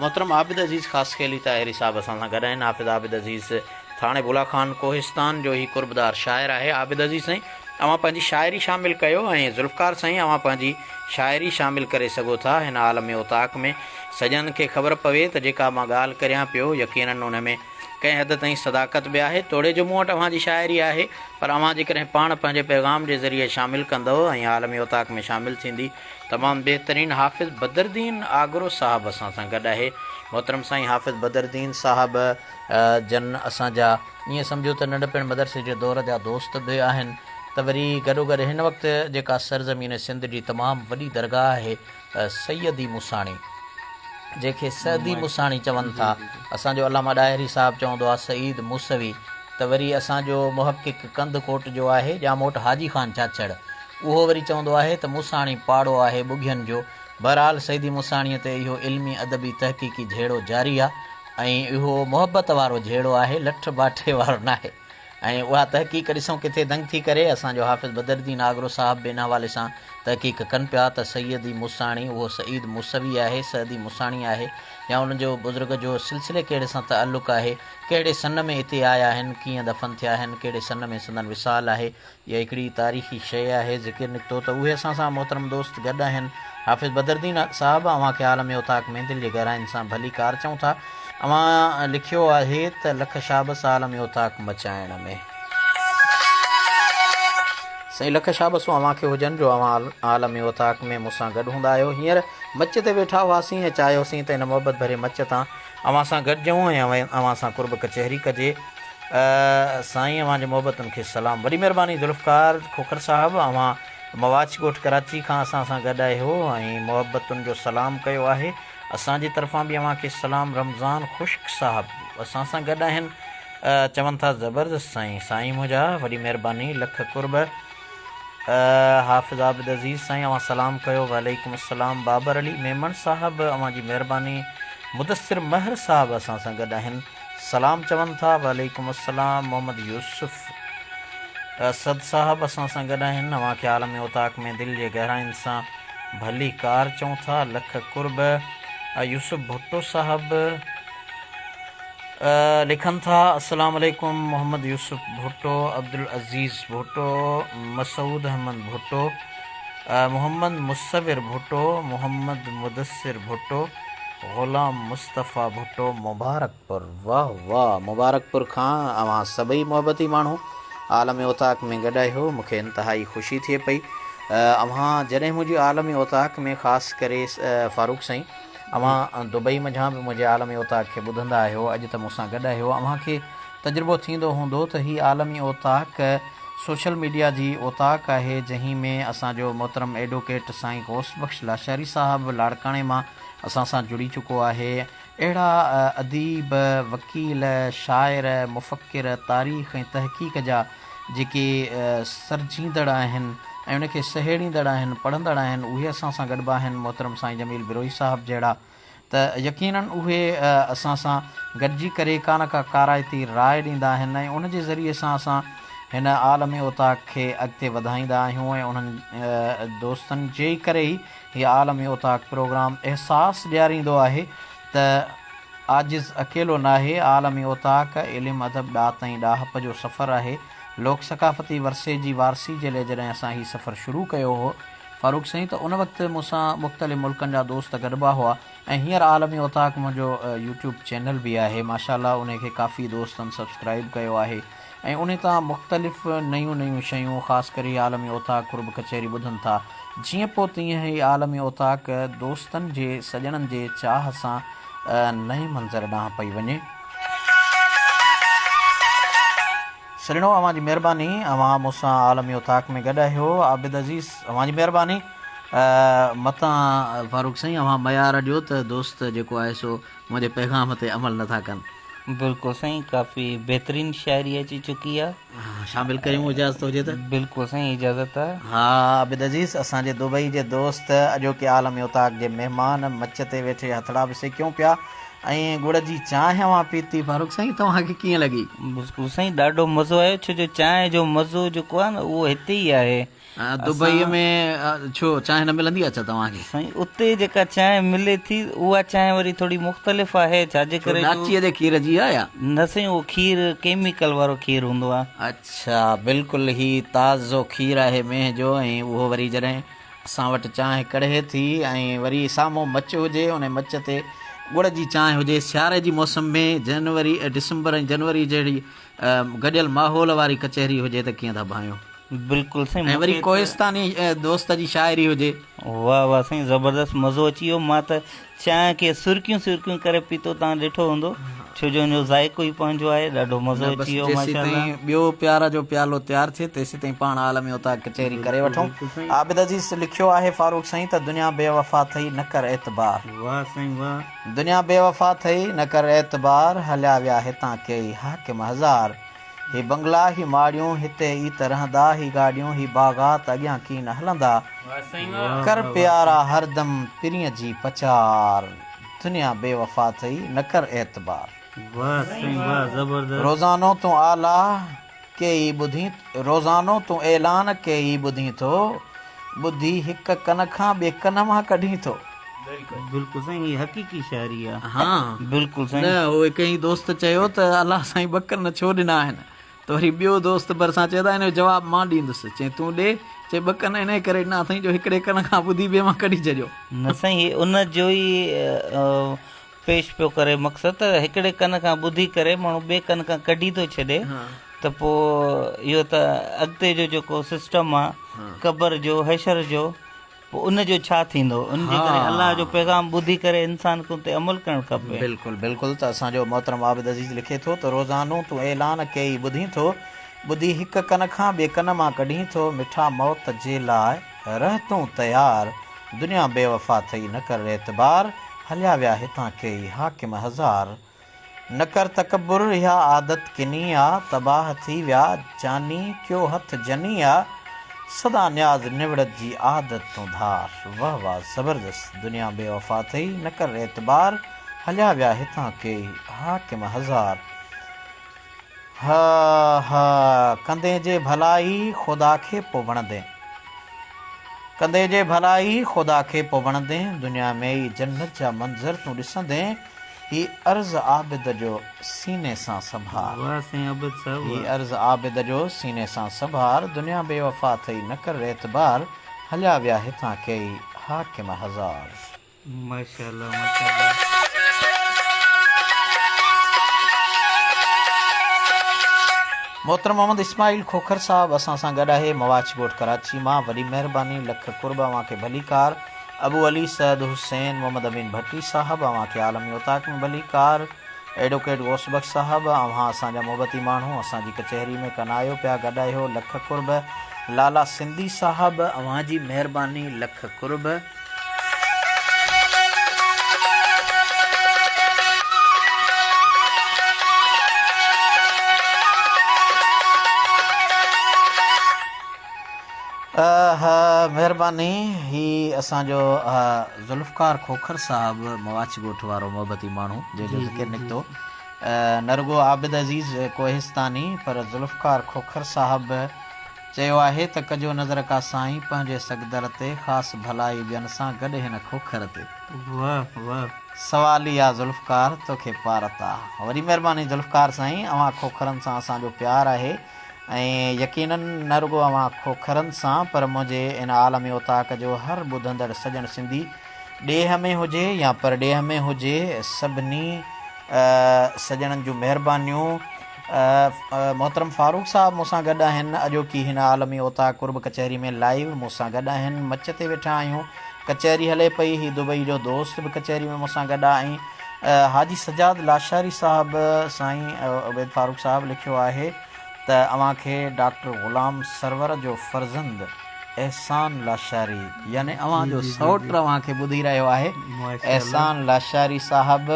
मोहतरम आबिद अज़ीज़ ख़ासि खेली ताहिरी साहब असां सां गॾु आहिनि। हाफ़िज़ आबिद अज़ीज़ थाणे बुलाखान कोहिस्तान जो ई कुर्बदार शाइर आहे। आबिद अज़ीज़ साईं, अव्हां पंहिंजी शाइरी शामिलु कयो, ऐं ज़ुल्फ़कार साईं अव्हां पंहिंजी शाइरी शामिलु करे सघो था हिन आलम उताक में। सॼणनि खे ख़बर पवे त जेका मां ॻाल्हि करियां पियो यकीनन उन में कंहिं हद ताईं सदाकत बि आहे। तोड़े जो मूं वटि अव्हां जी शाइरी आहे, पर अव्हां जेकॾहिं पाण पंहिंजे पैगाम जे ज़रिए शामिलु कंदव ऐं आलमी उताक में शामिलु थींदी, तमामु बहितरीन। हाफ़िज़ बदरुद्दीन आगरो साहब असां सां गॾु आहे। मोहतरम साईं हाफ़िज़ बदरुद्दीन साहब जन असांजा ईअं सम्झो त नंढपिण मदरसे जे दौर जा दोस्त बि आहिनि। त वरी गॾोगॾु हिन वक़्तु जेका सरज़मीन सिंध जी तमामु वॾी दरगाह आहे सैयदी मुसाणी, जंहिंखे सैदी मुसाणी चवनि था, असांजो अलामा डायरी साहिबु चवंदो आहे सईद मूसवी, त वरी असांजो मुहक़िक़ कंदकोट जो आहे ॼामोट हाजी ख़ान चाचड़, उहो वरी चवंदो आहे त मुसाणी पाड़ो आहे ॿुघियनि जो। बहरहाल सईदी मुसाणीअ ते इहो इल्मी अदबी तहक़ीक़ी झेड़ो जारी आहे, ऐं इहो मुहबत वारो झेड़ो आहे, लठ बाठे वारो न आहे। ऐं उहा तहक़ीक़ ॾिसूं किथे दंग थी करे। असांजो हाफ़िज़ बदरुद्दीन आगरो साहिबु ॿिन हवाले सां तहक़ीक़ कनि पिया त सैयदी मूसाणी उहो सईद मूसवी आहे, सईदी मूसाणी आहे, या उनजो बुज़ुर्ग जो सिलसिले कहिड़े सां ताल्लुक़ आहे, कहिड़े सन में हिते आया आहिनि, कीअं दफ़न थिया आहिनि, कहिड़े सन में संदन विसाल आहे। इहा हिकिड़ी तारीख़ी शइ आहे, ज़िकिर निकितो त उहे असां सां मोहतरम दोस्त गॾु आहिनि। हाफ़िज़ बदरुद्दीन साहिबु अव्हांखे आलम उताक में दिलि जे गहराइनि सां भली कार चऊं था। अव्हां लिखियो आहे त लख शाबस आलम उताक मचाइण में। साईं लख शाबसूं अव्हांखे हुजनि जो अव्हां आलम उताक में मूंसां गॾु हूंदा आहियो। हींअर मच ते वेठा हुआसीं ऐं चाहियोसीं त हिन मोहबत भरे मच तां अव्हां सां गॾिजूं ऐं अव्हां सां कुर्ब कचहरी कजे। साईं अव्हांजे मोहबतुनि खे सलाम। वॾी महिरबानी ज़ुल्फ़कार खोखर साहिबु, अव्हां मवाच ॻोठ कराची खां असां सां गॾु आहियो ऐं मोहबतुनि जो सलाम कयो आहे। असांजी तरफ़ां बि अव्हांखे सलाम। रमज़ान ख़ुश्क साहिबु असां सां गॾु आहिनि, चवनि था ज़बरदस्त साईं। साईं मुंहिंजा वॾी महिरबानी, लख कुर्ब। हाफ़िज़ आबिद अज़ीज़ साईं अव्हां सलाम कयो। वालेकुम अस्सलाम। बाबर अली मेमन साहिबु अव्हांजी महिरबानी। मुदस्सिर महर साहिबु असां सां गॾु आहिनि, सलाम चवनि था। वालेकुम अस्सलाम। मोहम्मद यूसुफ़ सद साहिबु असां सां गॾु आहिनि, अव्हांखे आलम उताक में दिलि जे गहराइनि सां भली कार चऊं था। लख कुर्ब। यूसुफ भुट्टो साहिबु लिखनि था अस्सलाम वालेकुम। मोहम्मद यूसुफ भुट्टो, अब्दुल अज़ीज़ भुट्टो, मसूद अहमद भुट्टो, मोहम्मद मुसविर भुट्टो, मोहम्मद मुदस्सिर भुट्टो, ग़ुलाम मुस्तफ़ा भुट्टो, मुबारकपुर। वाह वाह, मुबारकपुर खां अव्हां सभई मोहबती माण्हू आलम उताक में गॾु आहियो। मूंखे इंतिहाई ख़ुशी थिए पई। अव्हां जॾहिं मुंहिंजी आलम उताक में ख़ासि करे फ़ारूक साईं अव्हां दुबई मंझां बि मुंहिंजे आलमी ओताक खे ॿुधंदा आहियो, अॼु त मूंसां गॾु आहियो। अव्हांखे तजुर्बो थींदो हूंदो त हीअ आलमी ओताक सोशल मीडिया जी ओताक आहे, जंहिं में असांजो मोहतरम एडवोकेट साईं गौस बख़्श लाशारी साहिबु लाड़काणे मां असां सां जुड़ी चुको आहे। अहिड़ा अदीब, वकील, शाइर, मुफ़क्किर, तारीख़ ऐं तहक़ीक़ जा जेके सरजींदड़ आहिनि ऐं उनखे सहेड़ींदड़ आहिनि, पढ़ंदड़ आहिनि, उहे असां सां गॾु आहिनि। मोहतरम साईं जमील बिरोही साहिबु जहिड़ा त यकीनन उहे असां सां गॾिजी करे का न का काराइती राय ॾींदा आहिनि ऐं उनजे ज़रिए सां असां हिन आलमी ओताक खे अॻिते वधाईंदा आहियूं। ऐं उन्हनि दोस्तनि जे करे ई हीअ आलमी ओताक प्रोग्राम अहसासु ॾियारींदो आहे त आजिज़ अकेलो नाहे। आलमी ओताक इल्मु अदब ॾात ऐं ॾाहप जो सफ़रु आहे। लोक सकाफ़ती वरसे जी वारसी जे लाइ जॾहिं असां हीउ सफ़रु शुरू कयो हो फ़ारूक साईं, त उन वक़्तु मूंसां मुख़्तलिफ़ मुल्कनि जा दोस्त गॾिबा हुआ ऐं हींअर आलमी ओताक मुंहिंजो यूट्यूब चैनल बि आहे। माशाअल्लाह उनखे काफ़ी दोस्तनि सब्सक्राइब कयो आहे ऐं उन तां मुख़्तलिफ़ नयूं नयूं शयूं ख़ासि करे आलमी ओताक कुर्ब कचहरी ॿुधनि था। जीअं पोइ तीअं ई आलमी ओताक दोस्तनि जे सॼणनि जे चाह सां नए मंज़र ॾांहुं पई वञे। सॼणो अव्हांजी महिरबानी, अव्हां मूंसां आलमी ओताक में गॾु आहियो। आबिद अज़ीज़ अव्हांजी महिरबानी। मतां फ़ारूक साईं अव्हां मयार ॾियो त दोस्त जेको आहे सो मुंहिंजे पैगाम ते अमल नथा कनि। बिल्कुलु साईं, काफ़ी बहितरीनु शाइरी अची चुकी आहे। शामिलु कयूं इजाज़त हुजे त? बिल्कुलु साईं, इजाज़त आहे। हा आबिद अज़ीज़, असांजे दुबई जे दोस्त अॼोके आलमी ओताक जे महिमान मच ते वेठे हथड़ा बि सेकियूं पिया ऐं गुड़ जी चांहि अव्हां पीती। फ़ारूक साईं तव्हांखे कीअं लॻी? बिल्कुलु साईं, ॾाढो मज़ो आयो, छो जो चांहि जो मज़ो जेको आहे न उहो हिते ई आहे। दुबईअ में छो चांहि न मिलंदी आहे छा तव्हांखे? साईं उते जेका चांहि मिले थी उहा चांहि वरी थोरी मुख़्तलिफ़ आहे, छाजे करे लाचीअ जे खीर जी आहे या न साईं, उहो खीर केमिकल वारो खीर हूंदो आहे। अच्छा, बिल्कुलु ही ताज़ो खीर आहे मेंह जो ऐं उहो वरी जॾहिं असां वटि चांहि कढ़े थी ऐं वरी साम्हूं मच हुजे, उन मच ते गुड़ जी चांहि हुजे, सियारे जी मौसम में जनवरी डिसंबर ऐं जनवरी जहिड़ी गॾियल माहौल वारी कचहरी हुजे त कीअं था भायूं। बिल्कुलु साईं, ऐं वरी कोहिस्तानी दोस्त जी शाइरी हुजे। वाह वाह साईं, ज़बरदस्त मज़ो अची वियो। मां त चांहि खे सुर्कियूं सुर्कियूं करे पीतो, तव्हां ॾिठो हूंदो, छो जो हुनजो ज़ाइक़ो ई पंहिंजो आहे। ॾाढो मज़ो अची वियो। माशाअल्लाह, ॿियो प्यार जो प्यालो तयारु थिए तेसि ताईं पाण आलमी उतां कचहरी करे वठूं। आबिद अज़ीज़ लिखियो आहे फ़ारूक साईं त दुनिया बेवफ़ा थई न कर एतबार। वाह साईं वाह। दुनिया बेवफ़ा थई न कर एतबार, हलिया विया हितां कई हाकिम हज़ार। ही बंगला ही माड़ियूं हिते ई त रहंदा, ही गाॾियूं ही बाग़ात अॻियां की न हलंदा। कर प्यारा हरदम पिरीअ जी पचार, दुनिया बेवफ़ा थई न कर एतबार। वाह साईं वाह, ज़बरदस्त। रोज़ानो तूं आला कई ॿुधी रोज़ानो तूं ऐलान कई ॿुधी थो ॿुधी हिक कन खां ॿिए कन मां कढी थो। बिल्कुलु साईं, हीअ हक़ीक़ी शाइरी आहे। हा बिल्कुलु न साईं। उहे कई दोस्त चयो त अलाह साईं ॿ कन छो ॾिना आहिनि, त वरी ॿियो दोस्त भरिसां चए था हिन जो जवाबु मां ॾींदुसि। चई तूं ॾे, चए ॿ कन इन करे ॾिना अथई जो हिकिड़े कन खां ॿुधी ॿिए मां कढी छॾियो। न साईं, उन जो ई पेश पियो करे मक़सदु, त हिकिड़े कन खां ॿुधी करे माण्हू ॿिए कन खां कढी थो छॾे, त पोइ इहो त अॻिते जो जेको सिस्टम आहे क़बर जो, हशर जो, पोइ उन जो छा थींदो? उन जे करे अलाह जो पैगाम ॿुधी करे इंसान खे उते अमल करणु खपे। बिल्कुलु बिल्कुलु। त असांजो मोहतरम आबिद अज़ीज़ लिखे थो त रोज़ानो तूं ऐलान कई ॿुधी थो ॿुधी हिक कन खां ॿिए कन मां कढी थो, मिठा मौत जे लाइ रह तूं तयार, दुनिया बेवफ़ा थई न कर एतबार, हलिया विया हितां कई हाकिम हज़ार, न कर तकबुर इहा आदत किनी आहे, तबाह थी विया जानी क्यों हथ जनी आहे, सदा न्याज़ निवड़त जी आदत तूं धार, वाह वाह ज़बरदस्त, दुनिया बेवफ़ा थई न कर एतबार, हलिया विया हितां कई हाकिम हज़ार। हा हा कंदे जे भलाई ख़ुदा खे पोइ वणंदे, कंदे जे भलाई ख़ुदा खे पोइ वणंदे, दुनिया में ई जन्नत जा मंज़र तूं ॾिसंदे, ही अर्ज़ आबिद जो सीने सां संभार, वाह साईं आबिद साहब, ही अर्ज़ आबिद जो सीने सां संभार, दुनिया बेवफ़ा थई न कर एतबार, हलिया विया हितां कई हाकिम हज़ार। माशाअल्लाह माशाअल्लाह। मोहतरम मोहम्मद इस्माइल खोखर साहब असां सां गॾु आहे मवाच ॻोठ कराची मां, वॾी महिरबानी, लख कुर्ब अव्हांखे भलीकार। अबू अली सैद हुसैन मोहम्मद अमीन भट्टी साहब अव्हांखे आलमी उताक में भलीकार। एडवोकेट गौसबख्श साहब अव्हां असांजा मोहबती माण्हू असांजी कचहरी में कनायो पिया गॾु आहियो, लख कुर्ब। लाला सिंधी साहब अव्हांजी महिरबानी, लख कुर्ब। महिरबानी। ही असांजो ज़ुल्फ़कार खोखर साहब मवाच ॻोठ वारो मोहबती माण्हू जंहिंजो ज़िक्र निकितो, न रुगो आबिद अज़ीज़ कोहिस्तानी पर ज़ुल्फ़कार खोखर साहब चयो आहे त कजो नज़र का साईं पंहिंजे सगदर ते, ख़ासि भलाई ॿियनि सां गॾु हिन खोखर ते। वाह वाह, सवाल ई आहे ज़ुल्फ़कार तोखे पारत आहे। वॾी महिरबानी ज़ुल्फ़कार साईं, अव्हां खोखरनि सां असांजो प्यारु आहे ऐं यकीनन न रुगो अव्हां खोखरनि सां पर मुंहिंजे इन आलमी उताक जो हर ॿुधंदड़ सॼण सिंधी ॾेह में हुजे या परॾेह में हुजे, सभिनी सॼणनि जूं महिरबानियूं। मोहतरम फारूक साहब मूंसां गॾु आहिनि अॼोकी हिन आलमी उताक कुर्ब कचहरी में लाइव मूंसां गॾु आहिनि, मच ते वेठा आहियूं, कचहरी हले पई। ही दुबई जो दोस्त बि कचहरी में मूंसां गॾु आहे। हाजी सजाद लाशारी साहब साईं उबैद फारूक साहब लिखियो आहे त अव्हांखे डॉक्टर ग़ुलाम सरवर जो फर्ज़ंद एहसान लाशारी यानी अव्हांजो सौट अव्हांखे ॿुधी रहियो आहे, एहसान लाशारी साहब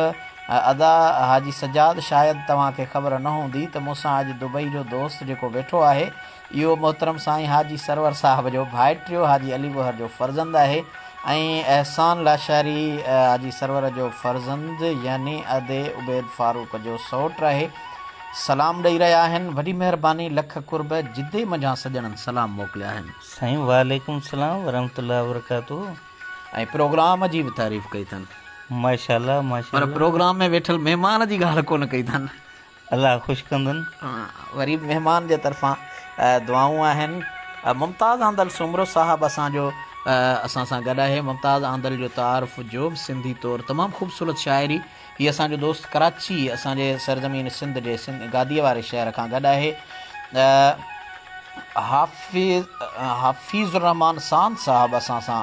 अदा। हाजी सजाद शायदि तव्हांखे ख़बर न हूंदी त मूंसां अॼु दुबई जो दोस्त जेको वेठो आहे इहो मोहतरम साईं हाजी सरवर साहब जो भाइटियो हाजी अली बहर जो फर्ज़ंद आहे ऐं एहसान लाशारी हाजी सरवर जो फर्ज़ंद यानी अदे उबैद फारूक जो सौट आहे। सलाम ॾेई रहिया आहिनि, वॾी महिरबानी, लख कुर्ब। जिदे मञा सॼणनि सलाम मोकिलिया आहिनि साईं। वालेकुम सलाम वरहमतुल्लाह वबरकातुहू। ऐं प्रोग्राम जी बि तारीफ़ कई अथनि, माशाअल्लाह पर माशाअल्लाह। प्रोग्राम में वेठल महिमान जी ॻाल्हि कोन कई अथनि। अलाह ख़ुशि कंदुनि। वरी महिमान जे तरफ़ां दुआऊं आहिनि। मुमताज़ आंदल सुमरो साहब असांजो असां सां गॾु आहे। मुमताज़ आंदल जो तारुफ़ जो सिंधी तौरु तमामु ख़ूबसूरत शाइरी। हीअ असांजो दोस्त कराची असांजे सरज़मीन सिंध जे गादीअ वारे शहर खां गॾु आहे। हाफ़िज़ुर रहमान सांद साहब असां सां,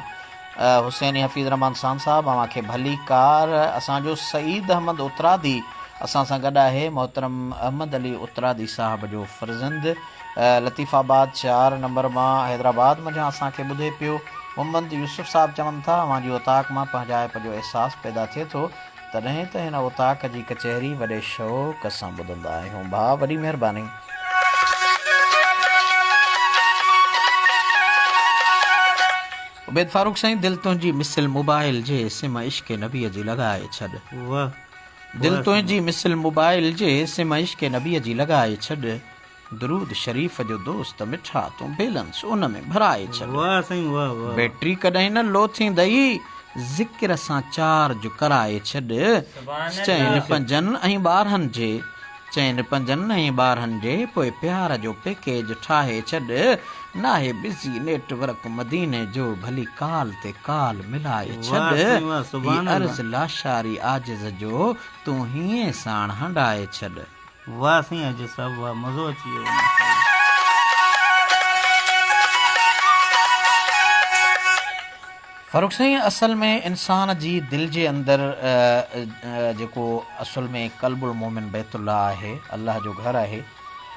हुसैनी हफ़ीज़ रहमान सांद साहब अव्हांखे भली कार। असांजो सईद अहमद उतरादी असां सां गॾु आहे, मोहतरम अहमद अली उतरादी साहब जो फर्ज़ंद, लतीफ़ाबाद 4 नंबर मां हैदराबाद मञा असांखे ॿुधे पियो। मोहम्मद यूसुफ साहब चवनि था अव्हांजी उताक मां पंहिंजाइप जो अहसासु पैदा थिए थो, तॾहिं त हिन उताक जी कचहरी वॾे शौक़ सां ॿुधंदा आहियूं। भाउ वॾी महिरबानी। उबैद फारूक साईं, दिलि तुंहिंजी मिसल मोबाइल जे सिम इश्क़ नबीअ जी लॻाए छॾ। वाह, दिलि तुंहिंजी मिसल मोबाइल जे सिम इश्क़ नबीअ जी लॻाए छॾ, दरूद शरीफ़ जो दोस्त मिठा तूं बैलेंस उन में भराए छॾ। वाह साईं वाह वाह। बैटरी कॾहिं न लो थींदई, ज़िक्र सां चार्ज कराए छॾ। चइनि पंजनि ऐं ॿारहनि जे, चइनि पंजनि ऐं ॿारहनि जे पोइ प्यार जो पैकेज ठाहे छॾ। नाहे बिज़ी नेटवर्क मदीने जो, भली काल ते काल मिलाए छॾ। वाह साईं वाह, सुभान अल्लाह। अर्ज़ लाशारी आजिज़ जो तूं हीअं साण हंडाए छॾ। वाह साईं अॼु सभु वाह, मज़ो अची वियो माशाल्लाह। फ़ारूक साईं, असल में इंसान जी दिलि जे अंदरि जेको असुल में क़ल्बुल मोमिन बैतुल्लाह आहे, अल्लाह जो घरु आहे,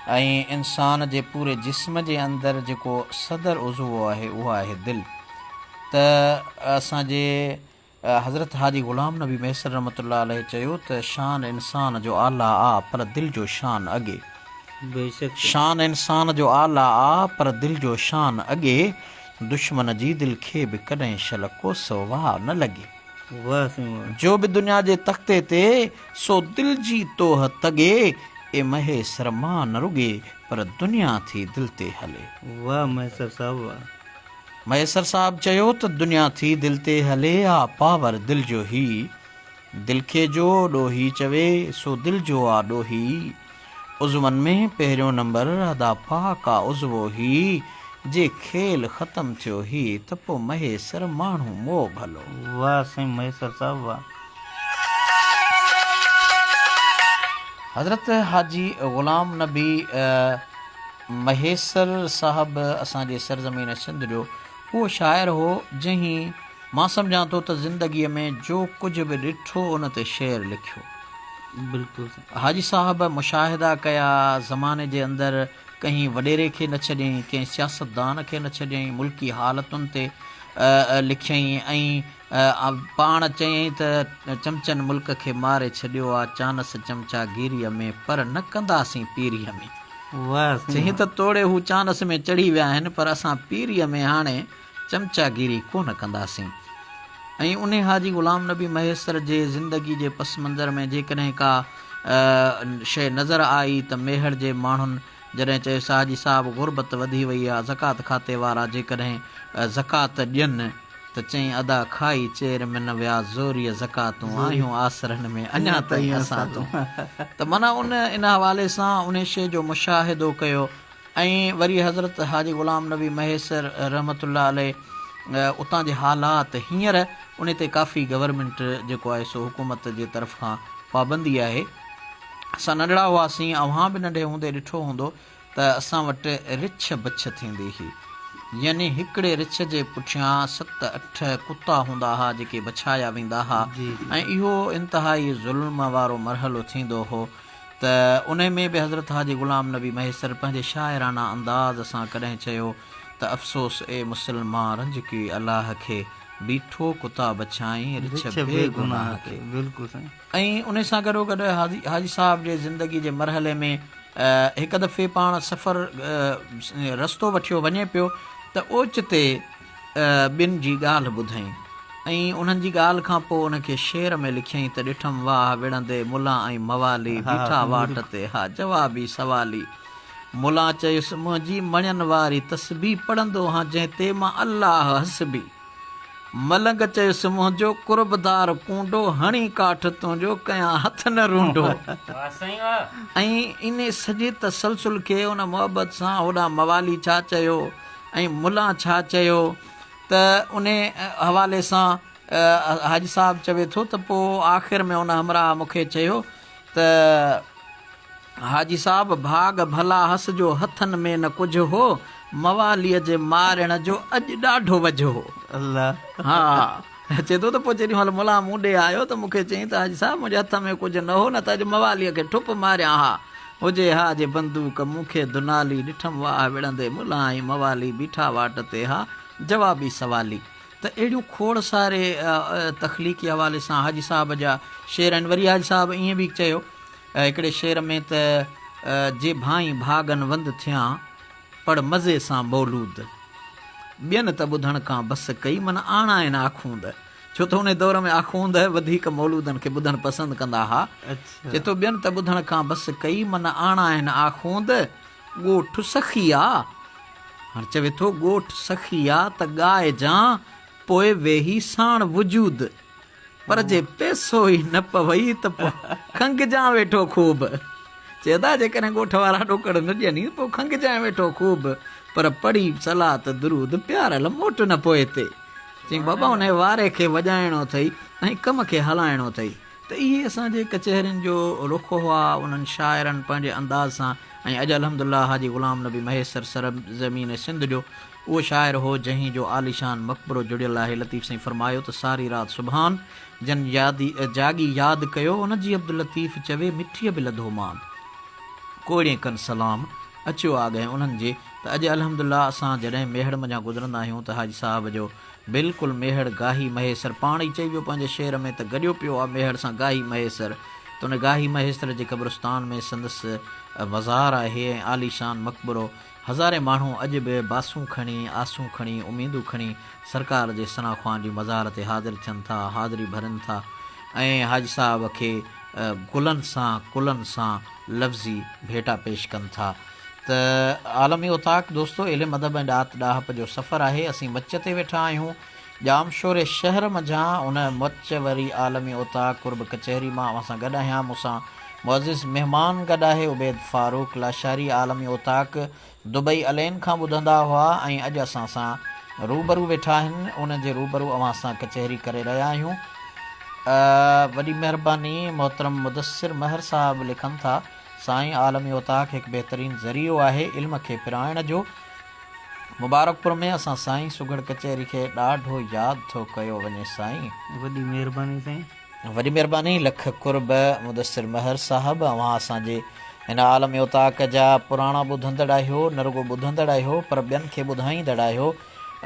ऐं इंसान जे पूरे जिस्म जे अंदरि जेको सदर उज़वो आहे उहो आहे दिलि। त असांजे हज़रत हाजी ग़ुलाम नबी मैसर रहमतुल्लाह अलैह चयो त शान इंसान जो आला आ पर दिलि जो शान अॻे। बेशक शान इंसान जो आला आ पर दिलि जो शान अॻे। दुश्मन जी दिलि खे बि कॾहिं शल कोसो वाह न लॻे। वाह साईं वाह। जो बि दुनिया जे तख़्ते ते सो दिलि जी तोह तॻे। ए महेसर मां न रुॻे पर दुनिया थी दिलि ते हले। वाह मैसर साहब वाह। मयसर साहब चयो त दुनिया थी दिलि ते हले आ पावर दिलि जो ही। दिलि खे जो ॾोही चवे सो दिलि जो आ ॾोही। उज़वनि में पहिरियों नंबर अदा पाक आ उज़वो ही। जे खेल ख़तम थियो ही त पोइ महेसर माण्हू मोह भलो। वाह साईं मैसर साहब वाह। हज़रत हाजी ग़ुलाम नबी महेसर साहब असांजे सरज़मीन सिंध जो उहो शाइर हो जंहिं मां सम्झां थो त ज़िंदगीअ में जो कुझु बि ॾिठो उन ते शेर लिखियो। बिल्कुलु साईं। हाजी साहब मुशाहिदा कया ज़माने जे अंदरि, कंहिं वॾेरे खे न छॾियईं, कंहिं सियासतदान खे न छॾियईं, मुल्की हालतुनि ते लिखियईं ऐं पाण चयईं त चमचनि मुल्क खे मारे छॾियो आहे चानस चमचागिरीअ में पर न कंदासीं पीरीअ में। वाह चयईं त तोड़े हू चानस में चढ़ी विया आहिनि पर असां पीरीअ में हाणे चमचागिरी कोन कंदासीं। ऐं उन हाजी ग़ुलाम नबी महेसर जे ज़िंदगी जे पस मंज़र में जेकॾहिं का शइ नज़र आई त मेहर जे माण्हुनि जॾहिं चयोसि हाजी साहब गुरबत वधी वई आहे, ज़कात खाते वारा जेकॾहिं ज़कात ॾियनि त चईं अदा खाई चेर में न विया ज़ोरीअ ज़कातूं आहियूं आसरनि में अञा ताईं असां तूं। त माना इन हवाले सां उन शइ जो मुशाहिदो कयो। ऐं वरी हज़रत हाजी ग़ुलाम नबी महेसर रहमतुल्लाह अलैह उतां जे हालात हींअर उन ते काफ़ी गवर्नमेंट जेको आहे सो हुकूमत जे तरफ़ खां पाबंदी आहे। असां नंढड़ा हुआसीं, अव्हां बि नंढे हूंदे ॾिठो हूंदो त असां वटि रिछ बछ थींदी हुई, यानी हिकिड़े रिछ जे पुठियां 7-8 कुता हूंदा हुआ जेके बछाया वेंदा हुआ। ऐं इहो इंतिहाई ज़ुल्म वारो मरहलो थींदो हो। त उन में बि हज़रत हाजी ग़ुलाम नबी महेसर पंहिंजे शाइराना अंदाज़ सां कॾहिं चयो त अफ़सोस ए मुसलमान रंज की अलाह खे बीठो कुता बछाई रिछ बेगुनाह खे। बिल्कुलु साईं। ऐं उन सां गॾोगॾु हाजी साहब जे ज़िंदगी जे मरहले में हिकु दफ़े पाण सफ़र रस्तो वठियो वञे पियो त ओचिते ॿिनि जी ॻाल्हि ॿुधईं ऐं उन्हनि जी ॻाल्हि खां पोइ उनखे शेर में लिखियईं त ॾिठमि वाह विढ़ंदे मुला ऐं मवाली बीठा वाट ते हा जवाबी सवाली। मुला चयुसि मुंहिंजी मणियनि वारी तस्बीह पढ़ंदो हा जंहिं ते मां अलाह हसबी। मलंग चयुसि मुंहिंजो कुर्बदार कूंडो हणी काठ तुंहिंजो कयां हथ न रूंडो। ऐं इन सॼे तसलसुल खे उन मुहबत सां होॾां मवाली छा चयो ऐं मुला छा चयो त उन हवाले सां हाजी साहब चवे थो त पोइ आख़िर में उन हमरा मूंखे चयो त हाजी साहब भाग भला हस जो हथनि में न कुझु हो मवालीअ जे मारण जो अॼु ॾाढो वझो हो। अल्लाह। हा चए थो त पोइ जेॾी महिल मुला मूं ॾे आयो त मूंखे चयईं त हाजी साहब मुंहिंजे हथ में कुझु न हो न त अॼु मवालीअ खे ठुप मारियां हा हुजे हा जे बंदूक मूंखे दुनाली ॾिठमि वाह विढ़ंदे मुला ऐं मवाली बीठा वाट ते हा जवाबी सवाली। त अहिड़ियूं खोड़ सारे तख़लीक़ी हवाले सां हाजी साहब जा शेर आहिनि। वरी हाजी साहब ईअं बि चयो हिकिड़े शेर में त जे भाई भागनि वंद थियां पर मज़े सां मौलूद ॿियनि त ॿुधण खां बसि कई माना आणा आहिनि आखूंद। छो त हुन दौर में आखूंद वधीक मौलूदनि खे ॿुधणु पसंदि कंदा हुआ। चए थो ॿियनि त ॿुधण खां बसि कई माना आणा आहिनि आखूंद ॻोठ सखी आहे, हाणे चवे थो ॻोठ सखी आहे त ॻाइजां पोइ वेही साण वजूद, पर जे पैसो ई न पवई त पोइ खंघजां वेठो खूब। चएदा जेकॾहिं ॻोठ वारा ॾोकड़ न ॾियनि पोइ खंघजां वेठो खूब, पर पढ़ी सलात दुरूद प्यारल मोट न पोइ हिते। चई बाबा हुन वारे खे वॼाइणो अथई ऐं कम खे हलाइणो अथई। त इहे असांजे कचहरियुनि जो रुख हुआ उन्हनि शाइरनि पंहिंजे अंदाज़ सां। ऐं अॼु अल्हम्दुलिल्लाह हाजी ग़ुलाम नबी महेसर सरज़मीन सिंध जो उहो शाइर हो जंहिं जो आलिशान मक़बरो जुड़ियल आहे। लतीफ़ साईं फरमायो त सारी राति सुभान जन यादी जागी यादि कयो उनजी अब्दुल लतीफ़ चवे मिठीअ बि लधो मान, कोड़े कनि सलाम अचो आ गए उन्हनि जे। त अॼु अल्हम्दुलिल्लाह असां जॾहिं मेहड़ मञा गुज़रंदा आहियूं त हाजी साहब जो बिल्कुलु मेहड़ गाही महेसर पाण ई चई वियो पंहिंजे शेर में त गॾियो पियो आहे मेहड़ सां गाही महेसर। त उन गाही महेसर जे क़ब्रस्तान में संदसि मज़ार आहे ऐं आलीशान मक़बरो। हज़ारे माण्हू अॼु बि बासूं खणी आसूं खणी उमीदूं खणी सरकार जे सना ख़्वान जी मज़ार ते हाज़िर थियनि था, हाज़िरी भरनि था ऐं हाजी साहब खे गुलनि सां कुलनि सां लफ़्ज़ी भेटा पेश कनि था। त आलमी उताक दोस्तो इल्म अदब ऐं ॾात ॾाहप जो सफ़र आहे। असीं मच ते वेठा आहियूं जामशोरे शहर मंझां उन मच वरी आलमी उताक कुर्ब कचहरी मां। अवां सां गॾु आहियां मूंसां मुअज़्ज़िज़ महिमान गॾु आहे उबैद फारूक लाशारी। आलमी उताक दुबई अलेन खां ॿुधंदा हुआ ऐं अॼु असां सां रूबरू वेठा आहिनि। उन जे रूबरू अवां सां कचहरी करे रहिया आहियूं। वॾी महिरबानी मोहतरम मुदस्सिर महर साहब लिखनि था साईं आलमी उताक हिकु बहितरीनु ज़रियो आहे इल्म खे पिराइण जो। मुबारकपुर में असां साईं सुगड़ कचहरी खे ॾाढो यादि थो कयो वञे साईं। वॾी महिरबानी साईं, वॾी महिरबानी लख कुर्ब मुदस्सिर महर साहब। अवां असांजे हिन आलमी उताक जा पुराणा ॿुधंदड़ आहियो, न रुगो ॿुधंदड़ आहियो पर ॿियनि खे ॿुधाईंदड़ आहियो।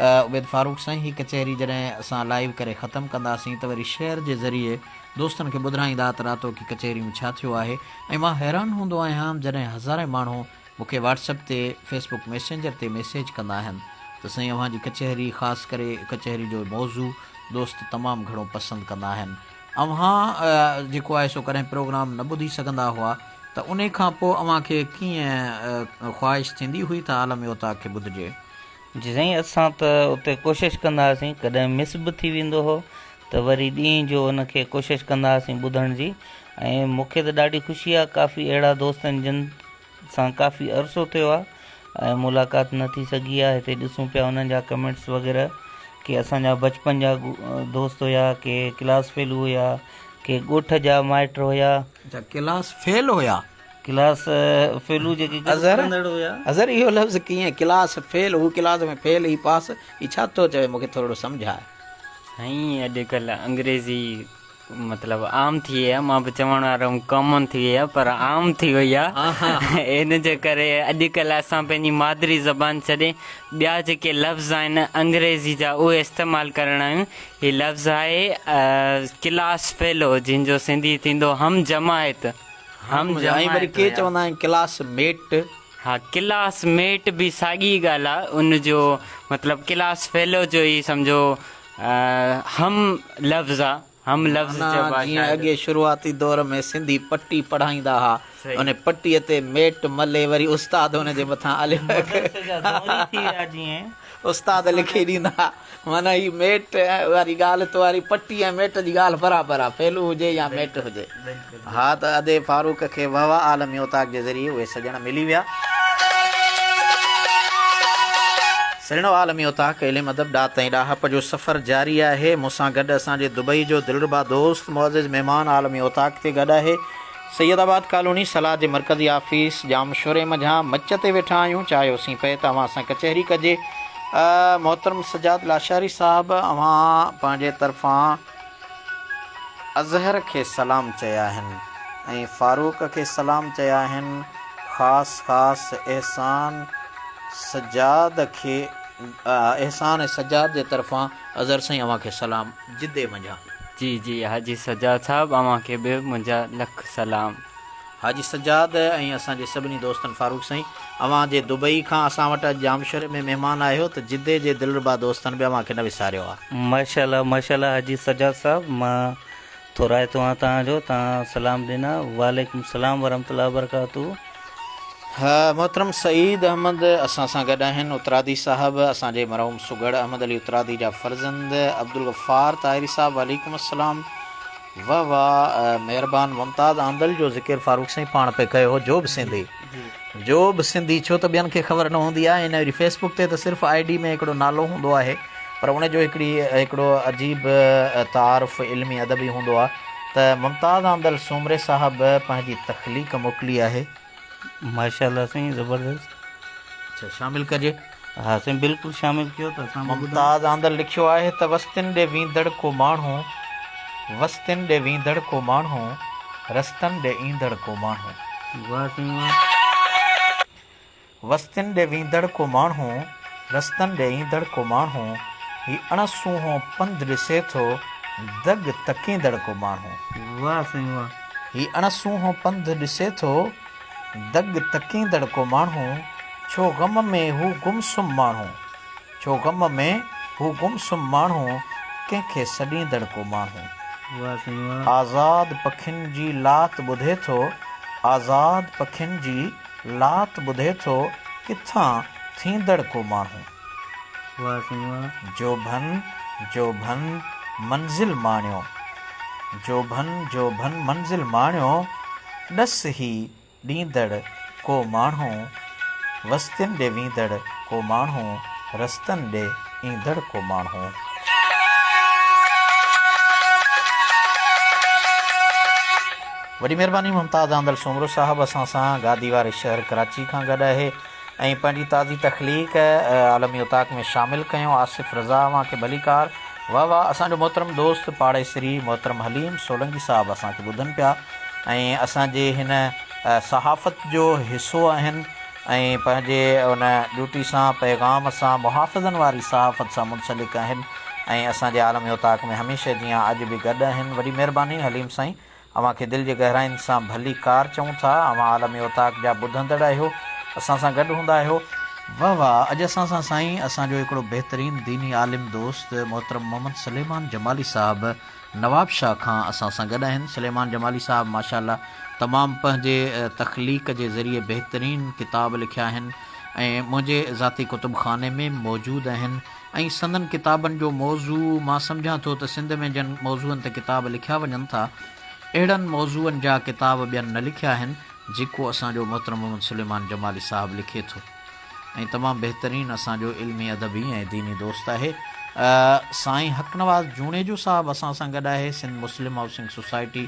उबैद फारूक साईं ही कचहरी जॾहिं असां लाइव करे ख़तमु कंदासीं त वरी शेयर जे ज़रिए दोस्तनि खे ॿुधाईंदा त रातो की कचहरी में छा थियो आहे। ऐं मां हैरान हूंदो आहियां जॾहिं हज़ारे माण्हू मूंखे व्हाट्सएप ते फेसबुक मैसेंजर ते मैसेज कंदा आहिनि त साईं अव्हांजी कचहरी ख़ासि करे कचहरी जो मौज़ू दोस्त तमामु घणो पसंदि कंदा आहिनि। अव्हां जेको आहे सो कॾहिं प्रोग्राम न ॿुधी सघंदा हुआ त उन खां पोइ अव्हांखे कीअं ख़्वाहिश थींदी हुई त आलमी उताक खे ॿुधिजे? जी साईं, असां त उते कोशिशि कंदा हुआसीं, कॾहिं मिस बि थी वेंदो हो त वरी ॾींहं जो उनखे कोशिशि कंदा हुआसीं ॿुधण जी। ऐं मूंखे त ॾाढी ख़ुशी आहे, काफ़ी अहिड़ा दोस्त आहिनि जिन सां काफ़ी अरसो थियो आहे ऐं मुलाक़ात न थी सघी आहे। हिते ॾिसूं पिया उन्हनि जा कमेंट्स वग़ैरह के असांजा बचपन जा दोस्त हुया, के क्लास फेल हुया, के ॻोठ जा माइट हुया। अच्छा, क्लास फेल हुया? क्लास फेलू जेके हुया। अज़र इहो लफ़्ज़ कीअं क्लास फेल, हू क्लास में फेल ही पास, ही छा थो चवे मूंखे थोरो सम्झाए। साईं अॼुकल्ह अंग्रेज़ी मतिलबु आम थी वई आहे, मां बि चवण वारो हुउमि कॉमन थी वई आहे पर आम थी वई आहे। इन जे करे अॼुकल्ह असां पंहिंजी मादिरी ज़बान छॾे ॿिया जेके लफ़्ज़ आहिनि अंग्रेज़ी जा उहे इस्तेमालु करणा आहियूं। हीउ लफ़्ज़ आहे क्लास फेलो, जंहिंजो सिंधी थींदो हम जमायत। वरी के चवंदा आहिनि क्लास मेट। हा, क्लास मेट बि साॻी ॻाल्हि आहे। उनजो मतिलबु क्लास फेलो जो ई सम्झो हम लफ़्ज़ आहे। हम लफ़्ज़ जीअं अॻे शुरूआती दौर में सिंधी पटी पढ़ाईंदा हुआ, उन पटीअ ते मेट मले वरी उस्ताद हुनजे मथां उस्ताद लिखी ॾींदा। माना ही मेट वारी ॻाल्हि त वारी पटी ऐं मेट जी ॻाल्हि बराबरि आहे, फेलू हुजे या मेट हुजे। हा, त अदे फारूक खे वाह आलमी उताक जे ज़रिए उहे सॼण मिली विया। सॼणो आलमी उताक इल्म अदब ॾात ऐं ॾाहप जो सफ़र जारी आहे। मूंसां गॾु असांजे दुबई जो दिलरुबा दोस्त मुअज़्ज़िज़ महिमान आलमी उताक ते गॾु आहे। सैयदाबाद कॉलोनी सलाह जे मरकज़ी ऑफिस जामशोरे मंझां मच ते वेठा आहियूं। चाहियोसीं पए त अव्हां सां कचहरी कजे। मोहतरम सजाद लाशारी साहब, अव्हां पंहिंजे तरफ़ां अज़हर खे सलाम चया आहिनि ऐं फारूक खे सलाम चया आहिनि। ख़ासि एहसान सजाद खे एहसान ऐं सजाद जे तरफ़ां अज़हर साईं अव्हांखे सलाम जिदे मंझां। जी जी हाजी सजाद साहब, अव्हांखे बि मुंहिंजा लख सलाम। हाजी सजाद ऐं असांजे सभिनी दोस्तनि फारूक साईं, अव्हां जे दुबई खां असां वटि जामशोरे में महिमान आहियो त जिदे जे दिलरुबा दोस्तनि बि अव्हांखे न विसारियो आहे। माशाल्लाह माशाल्लाह हाजी सजाद साहब, मां थोराइतो आहियां तव्हांजो, तव्हां सलाम ॾिना। वालेकुम सलाम वरहमतुल्लाह वबरकातुहू। मोहतरम सईद अहमद असां सां गॾु आहिनि उतरादी साहबु असांजे मरहूम सुगड़ अहमद अली उतरादी जा फ़र्ज़ंद अब्दुल गफ़ार ताहिरी साहब वालेकुम अस्सलाम। वाह वाह महिरबानी। मुमताज़ आंदल जो ज़िक्र फारूक साईं पाण पे कयो हो, जो बि सिंधी छो त ॿियनि खे ख़बर न हूंदी आहे। हिन वरी फेसबुक ते त सिर्फ़ु ID में हिकिड़ो नालो हूंदो आहे, पर उनजो हिकिड़ो अजीब तारुफ़ इल्मी अदबी हूंदो आहे। त मुमताज़ आंदल सोमरे साहबु पंहिंजी तख़लीक़ मोकिली आहे। माशाल्लाह साईं, ज़बरदस्त। अच्छा, शामिल कजे। हा साईं, बिल्कुलु शामिल कयो त असां मुमताज़ आंदल लिखियो आहे त वस्तियुनि ॾे वींदड़ को माण्हू, वस्तियुनि ॾे वींदड़ को माण्हू, रस्तनि ॾे ईंदड़ को माण्हू। वाह साईं वाह। वस्तियुनि ॾे वींदड़ को माण्हू, रस्तनि ॾे ईंदड़ को माण्हू, ही अणसूंहों पंधु ॾिसे थो दग तकींदड़ को माण्हू। वाह साईं वाह। ही अणसूंहों पंधु ॾिसे थो दग तकींदड़ को माण्हू, छो ग़म में हू गुमसुम माण्हू, छो ग़म में हू गुमसुम माण्हू, कंहिंखे सॾींदड़ को माण्हू। वाह साईं वाह। आज़ाद पखियुनि जी लात ॿुधे थो, आज़ाद पखियुनि जी लात ॿुधे थो, किथां थींदड़ को माण्हू। वाह साईं वाह। जो भन मंज़िल माणियो, जो भन मंज़िल माणियो, ॾस ही ॾींदड़ को माण्हू, वस्तियुनि ॾे वींदड़ को माण्हू, रस्तनि ॾे ईंदड़ को माण्हू। वॾी महिरबानी। मुमताज़ आंदल सोमरो साहबु असां सां गादी वारे शहर कराची खां गॾु आहे ऐं पंहिंजी ताज़ी तख़लीक़ आलमी उताक में शामिल कयूं। आसिफ़ रज़ा अव्हां खे भलीकार। वाह वाह। असांजो मोहतरम दोस्त पाड़ेसरी मोहतरम हलीम सोलंकी साहबु असांखे ॿुधनि पिया ऐं असांजे हिन सहाफ़त जो हिसो आहिनि ऐं पंहिंजे उन ड्यूटी सां, पैगाम सां, मुहाफ़िज़नि वारी सहाफ़त सां मुंसलिक आहिनि ऐं असांजे आलमी उताक में हमेशह जीअं अॼु बि गॾु आहिनि। वॾी महिरबानी हलीम साईं, अव्हां खे दिलि जे गहराइनि सां भली कार चऊं था। अव्हां आलमी उताक जा ॿुधंदड़ आहियो, असां सां गॾु हूंदा आहियो। वाह वाह। अॼु असां सां साईं असांजो हिकिड़ो बहितरीनु दीनी आलिम दोस्त मोहतरम मोहम्मद सलेमान जमाली साहबु नवाबशाह खां असां सां गॾु आहिनि। सलेमान जमाली साहबु माशाल्लाह तमामु पंहिंजे तख़लीक़ जे ज़रिए बहितरीनु किताब लिखिया आहिनि ऐं मुंहिंजे ज़ाती कुतुब खाने में मौजूदु आहिनि ऐं संदनि किताबनि जो मौज़ू मां सम्झां थो त सिंध में जिन मौज़ूअनि ते किताब लिखिया वञनि था, अहिड़नि मौज़ूअनि जा किताब ॿियनि न लिखिया आहिनि जेको असांजो मोहतरम मोहम्मद सलेमान जमाली साहबु लिखे थो ऐं तमामु बहितरीनु असांजो इल्मी अदबी ऐं दीनी दोस्त आहे। साईं हक़नवाज़ जूणेजो साहबु असां सां गॾु आहे, सिंध मुस्लिम हाउसिंग सोसाइटी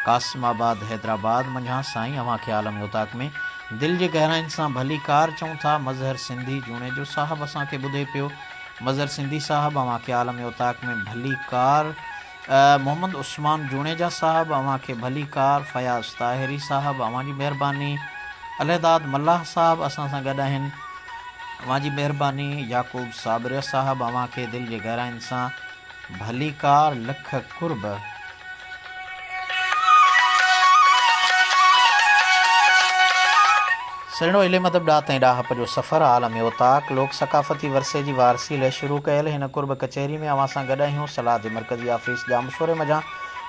कासिमाबाद हैदराबाद मंझां। साईं अव्हां खे आलमी उताक में दिलि जे गहराइनि सां भली कार चऊं था। मज़हर सिंधी जूणेजो साहबु असांखे ॿुधे पियो। मज़हर सिंधी साहबु अव्हां खे आलमी उताक में भली कार। मोहम्मद उस्मान जूणेजा साहबु अव्हां खे भली कार। फयाज़ ताहिरी साहबु अव्हां जी महिरबानी। अलहदाद मल्लाह साहबु असां सां गॾु आहिनि, अव्हां जी महिरबानी। याकूब साबरिया साहबु अव्हां खे दिलि जे गहराइनि सां भली कार। लख कुर्ब। सरणो इल्म अदब ॾात ऐं ॾाहप जो सफ़र आलमी उताक लोक सकाफ़ती वरसे जी वारसी लाइ शुरू कयल हिन कुर्ब कचहरी में अव्हां सां गॾु आहियूं। सलाह जे मरकज़ी ऑफिस जा मशवरे मझां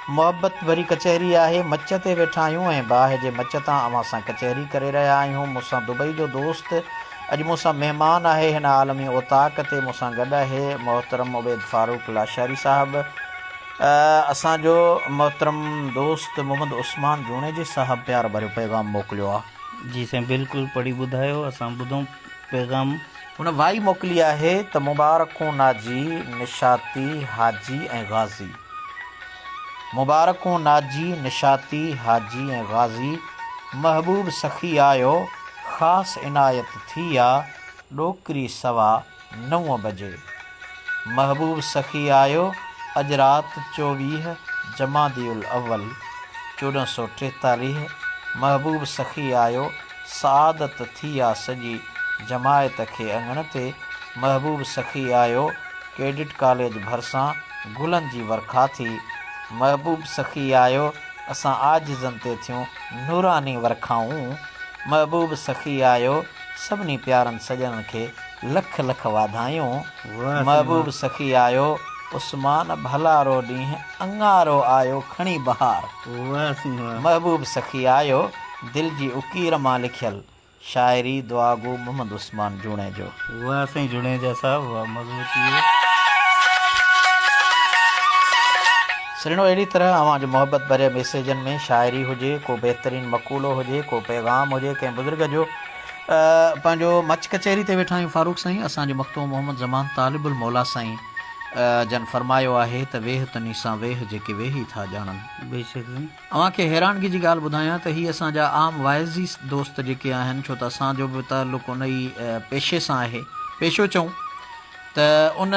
मुहबत भरी कचहरी आहे। मच ते वेठा आहियूं ऐं बाहि जे मच तां अव्हां सां कचहरी करे रहिया आहियूं। मूंसां दुबई जो दोस्त अॼु मूंसां महिमान आहे हिन आलमी उताक ते। मूंसां गॾु आहे मोहतरम उबैद फारूक लाशारी साहबु। असांजो मोहतरम दोस्त मोहम्मद उस्मान जूणेजे साहबु प्यार भरियो पैगाम मोकिलियो आहे। जी साईं, बिल्कुलु पढ़ी ॿुधायो, असां ॿुधूं पैगाम। हुन वाई मोकिली आहे त मुबारकूं नाजी निशाती हाजी ऐं गाज़ी। मुबारकूं नाजी निशाती हाजी ऐं गाज़ी, महबूब सखी आयो ख़ासि इनायत थी आहे ॾोकरी 9:15 बजे। महबूब सखी आयो अॼु राति 24 जमादियुल अव्वल 1443। महबूब सखी आयो सआदत थी आहे सॼी जमायत खे अङण ते। महबूब सखी आयो कैडिट कॉलेज भरिसां गुलनि जी वर्खा थी। महबूब सखी आयो असां आजिज़नि ते थियूं नूरानी वर्खाऊं। महबूब सखी आयो सभिनी प्यारनि सॼणनि खे लख लख वाधायूं। महबूब सखी आयो उस्मान भलारो ॾींहुं अंगारो आयो खणी बहार। महबूब सखी आयो दिलि जी उकीर मां लिखियल शाइरी दुआगो मोहम्मद उस्मान जूणे जो। वाह साईं जुणेजा साहब, वाह मज़बूती। सुहिणो अहिड़ी तरह अवां जो मोहबत भरियल मैसेजनि में शाइरी हुजे, को बहितरीनु मक़ूलो हुजे, को पैगाम हुजे कंहिं बुज़ुर्ग जो। पंहिंजो मच कचहरी ते वेठा आहियूं फारूक साईं। असांजो मखतूम मोहम्मद ज़मान तालिबुल मौला साईं जन फरमायो आहे त वेह तनी सां वेह जेके वेही था ॼाणनि। बेशक साईं। अव्हांखे हैरानगी जी ॻाल्हि ॿुधायां त हीअ असांजा आम वाइज़ी दोस्त जेके आहिनि, छो त असांजो बि ताल्लुक़ु उन ई पेशे सां आहे, पेशो चऊं त उन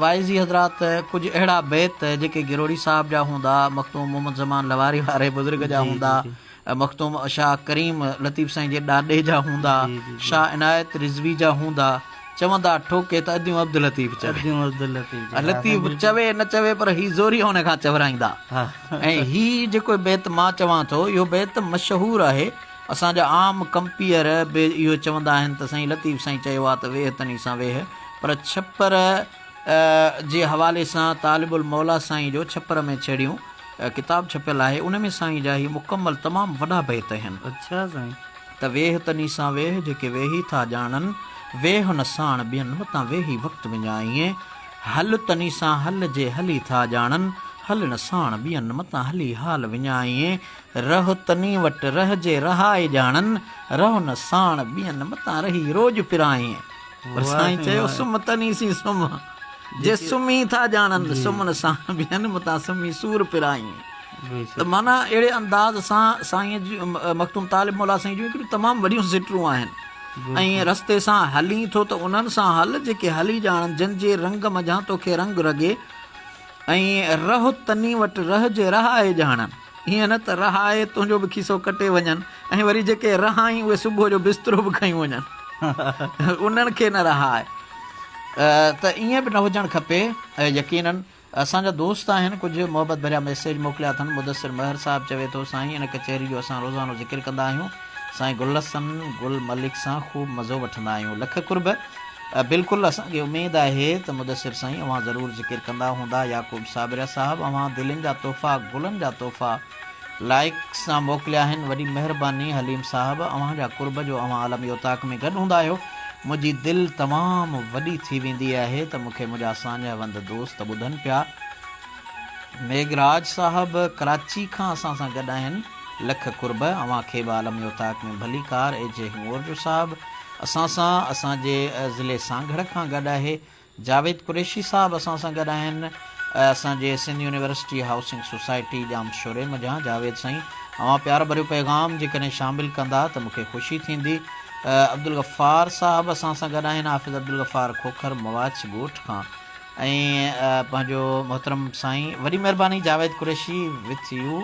वाइज़ी हज़रात कुझु अहिड़ा बैत जेके गिरोड़ी साहिब जा हूंदा, मखतूम मोहम्मद ज़मान लवारी वारे बुज़ुर्ग जा हूंदा, मखतूम शाह करीम लतीफ़ साईं जे ॾाॾे जा हूंदा, शाह इनायत रिज़वी जा हूंदा, चवंदा ठोके त अदियूं अब्दुल लतीफ़ चवे, लतीफ़ चवे न चवे पर ही ज़ोरी हुन खां चवराईंदा। ऐं ही जेको बैत मां चवां थो, इहो बैत मशहूरु आहे। असांजा आम कंपीअर बि इहो चवंदा आहिनि त साईं लतीफ़ साईं चयो आहे त वेह तनी सां वेह, पर छप्पर जे हवाले सां तालिबुल मौला साईं जो छप्पर में छेड़ियूं किताब छपियल आहे, उन में साईं जा ही मुकमल तमामु वॾा बैत आहिनि। अच्छा साईं। त वेह तनी सां वेह जेके वेही था ॼाणनि, वेह न साण ॿियनि मतां वेही वक़्तु विञाईं, हल तनी सां हल जे हली था ॼाणनि, हल न साण ॿियनि मतां हली हाल विञाईं, रह तनी वटि रह जे रहाए ॼाणनि, रह न साण ॿियनि मतां रही रोज़ पिराईं। पर साईं चयो सुम तनी सी सुम जे सुम्ही था ॼाणनि, सुम्हण सां ॿियनि मतां सुम्ही सूर पिराईं। त माना अहिड़े अंदाज़ सां साईं जी मखतूम तालिब मौला साईं जूं हिकिड़ियूं तमामु वॾियूं सिटरूं आहिनि। ऐं रस्ते सां हली थो त उन्हनि सां हल जेके हली ॼाणनि, जिन जे रंग मझां तोखे रंग रगे, ऐं रह तनी वटि रह जे रहाए ॼाणनि, हीअं न त रहाए तुंहिंजो बि खीसो कटे वञनि, ऐं वरी जेके रहाई उहे सुबुह जो बिस्तरो बि खयूं वञनि, उन्हनि खे न रहाए। त ईअं बि न हुजणु खपे। यकीननि असांजा दोस्त आहिनि, कुझु मोहबत भरिया मैसेज मोकिलिया अथनि। मुदसिर महर साहिबु चवे थो साईं इन कचहरी जो असां रोज़ानो ज़िक्र कंदा आहियूं, साईं गुलसन गुल मलिक सां ख़ूब मज़ो वठंदा आहियूं, लख कुर्ब। बिल्कुलु असांखे उमेदु आहे त मुदसिर साईं अवां ज़रूरु ज़िक्र कंदा हूंदा। याक़ूब साबिरा साहिबु अवां दिलनि जा तोहफ़ा, गुलनि जा तोहफ़ा लाइक सां मोकिलिया आहिनि, वॾी महिरबानी। हलीम साहिबु अव्हांजा कुर्ब जो अवां आलमी उताक में गॾु हूंदा आहियो, मुंहिंजी दिलि तमामु वॾी थी वेंदी आहे त मूंखे मुंहिंजा असांजा वंद दोस्त ॿुधनि पिया। मेघराज साहिबु कराची खां असां सां गॾु आहिनि, लख कुर्ब। अव्हांखे बि आलमी उताक में भली कार। एजे हुंवरजो साहिबु असां सां असांजे ज़िले सांगड़ खां गॾु आहे। जावेद कुरैशी साहिबु असां सां गॾु आहिनि, असांजे सिंध यूनिवर्सिटी हाउसिंग सोसाइटी जाम शोरे मझां। जावेद साईं अवां प्यार भरियो पैगाम जेकॾहिं शामिलु कंदा त मूंखे ख़ुशी थींदी। अब्दुल गफ़ार साहिबु असां सां गॾु आहिनि, हाफ़िज़ अब्दुल गफ़ार खोखर मवाच ॻोठ खां। ऐं पंहिंजो मोहतरम साईं, वॾी महिरबानी Javed Qureshi with you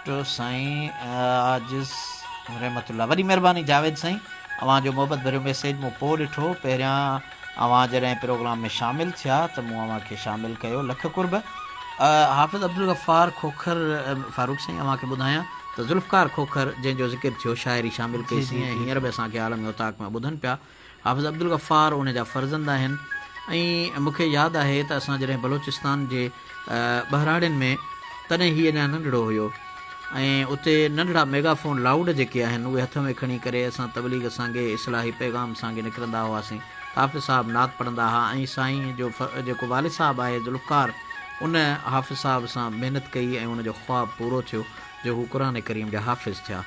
to साईं आजिज़ रहमतुल्लाह। वॾी महिरबानी जावेद साईं, अव्हांजो मोहबत भरियो मैसेज मूं पोइ ॾिठो। पहिरियां अव्हां जॾहिं प्रोग्राम में शामिलु थिया त मूं अव्हांखे शामिलु कयो, लख कुर्ब। हाफ़िज़ अब्दुल गफ़ार खोखर फारूक साईं अव्हांखे ॿुधायां त ज़ुल्फ़कार खोखर जंहिंजो ज़िक्र थियो, शाइरी शामिलु कईसीं ऐं हींअर बि असांखे आलमी उताक में ॿुधनि पिया। हाफ़िज़ अब्दुल गफ़ार उनजा फ़र्ज़ंद आहिनि। ऐं मूंखे यादि आहे त असां जॾहिं बलोचिस्तान जे बहराड़ियुनि में, तॾहिं हीअ अञा नंढड़ो हुयो, ऐं उते नंढड़ा मेगाफोन लाउड जेके आहिनि उहे हथ में खणी करे असां तबलीग सांगे इस्लाही पैगाम सांगे निकिरंदा हुआसीं। हाफ़िज़ साहिबु नात पढ़ंदा हुआ, ऐं साईं जो जेको वालिद साहिबु आहे ज़ुल्फ़कार, उन हाफ़िज़ साहिब सां महिनत कई ऐं उनजो ख़्वाबु पूरो थियो जो हू क़ुर करीम जा हाफ़िज़ थिया।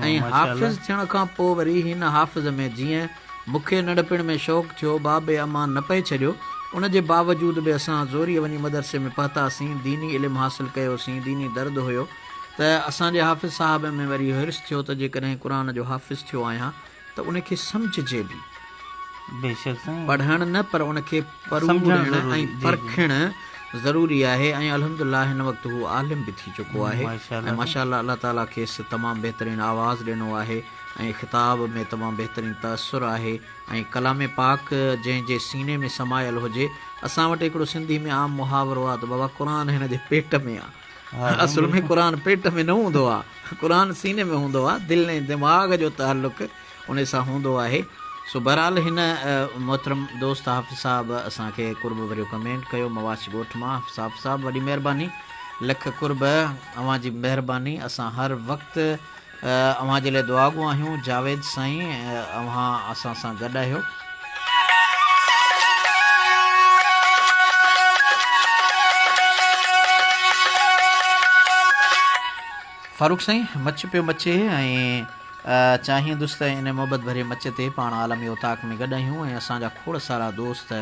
ऐं हाफ़िज़ थियण खां पोइ वरी हिन हाफ़िज़ में जीअं मूंखे नंढपिण में शौक़ु थियो, बाबे अमा न पए छॾियो, उनजे बावजूद बि असां ज़ोरीअ वञी मदरसे में पढ़तासीं, दीनी इल्मु हासिलु कयोसीं, दीनी दर्द हुयो। त असांजे हाफ़िज़ साहिब में वरी हिर्स थियो त जेकॾहिं क़ुर जो हाफ़िज़ थियो आहियां त उनखे सम्झिजे बि, पढ़णु न पर उनखे पढ़णु ऐं परखणु ज़रूरी आहे। ऐं अल्हम्दुलिल्लाह हिन वक़्तु हू आलिम बि थी चुको आहे। ऐं माशाअल्लाह अल्लाह ताला खेसि तमामु बहितरीनु आवाज़ु ॾिनो आहे, ऐं ख़िताब में तमामु बहितरीनु तअसुरु आहे। ऐं कलाम पाक जंहिंजे सीने में समायल हुजे, असां वटि हिकिड़ो सिंधी में आम मुहावरो आहे त बाबा क़ुर हिन जे पेट में आहे। असुल में क़ुर पेट में न हूंदो आहे, क़ुर सीने में हूंदो आहे, दिलि ऐं दिमाग़ जो ताल्लुक़ु उन सां हूंदो आहे। सो बहरहाल हिन मोहतरम दोस्त हाफ़िज़ साहिबु असांखे कुर्ब वरियो कमेंट कयो, मवाश ॻोठ मां। हाफ़िज़ साहिबु वॾी महिरबानी, लख कुर्ब, अव्हांजी महिरबानी। असां हर वक़्तु अव्हां जे लाइ दुआगू आहियूं। जावेद साईं अव्हां असां सां गॾु आहियो। फारूक साईं मच पियो मचे ऐं चाहींदुसि त इन मोहबत भरे मच ते पाण आलमी उताक में गॾु आहियूं ऐं असांजा खोड़ सारा दोस्त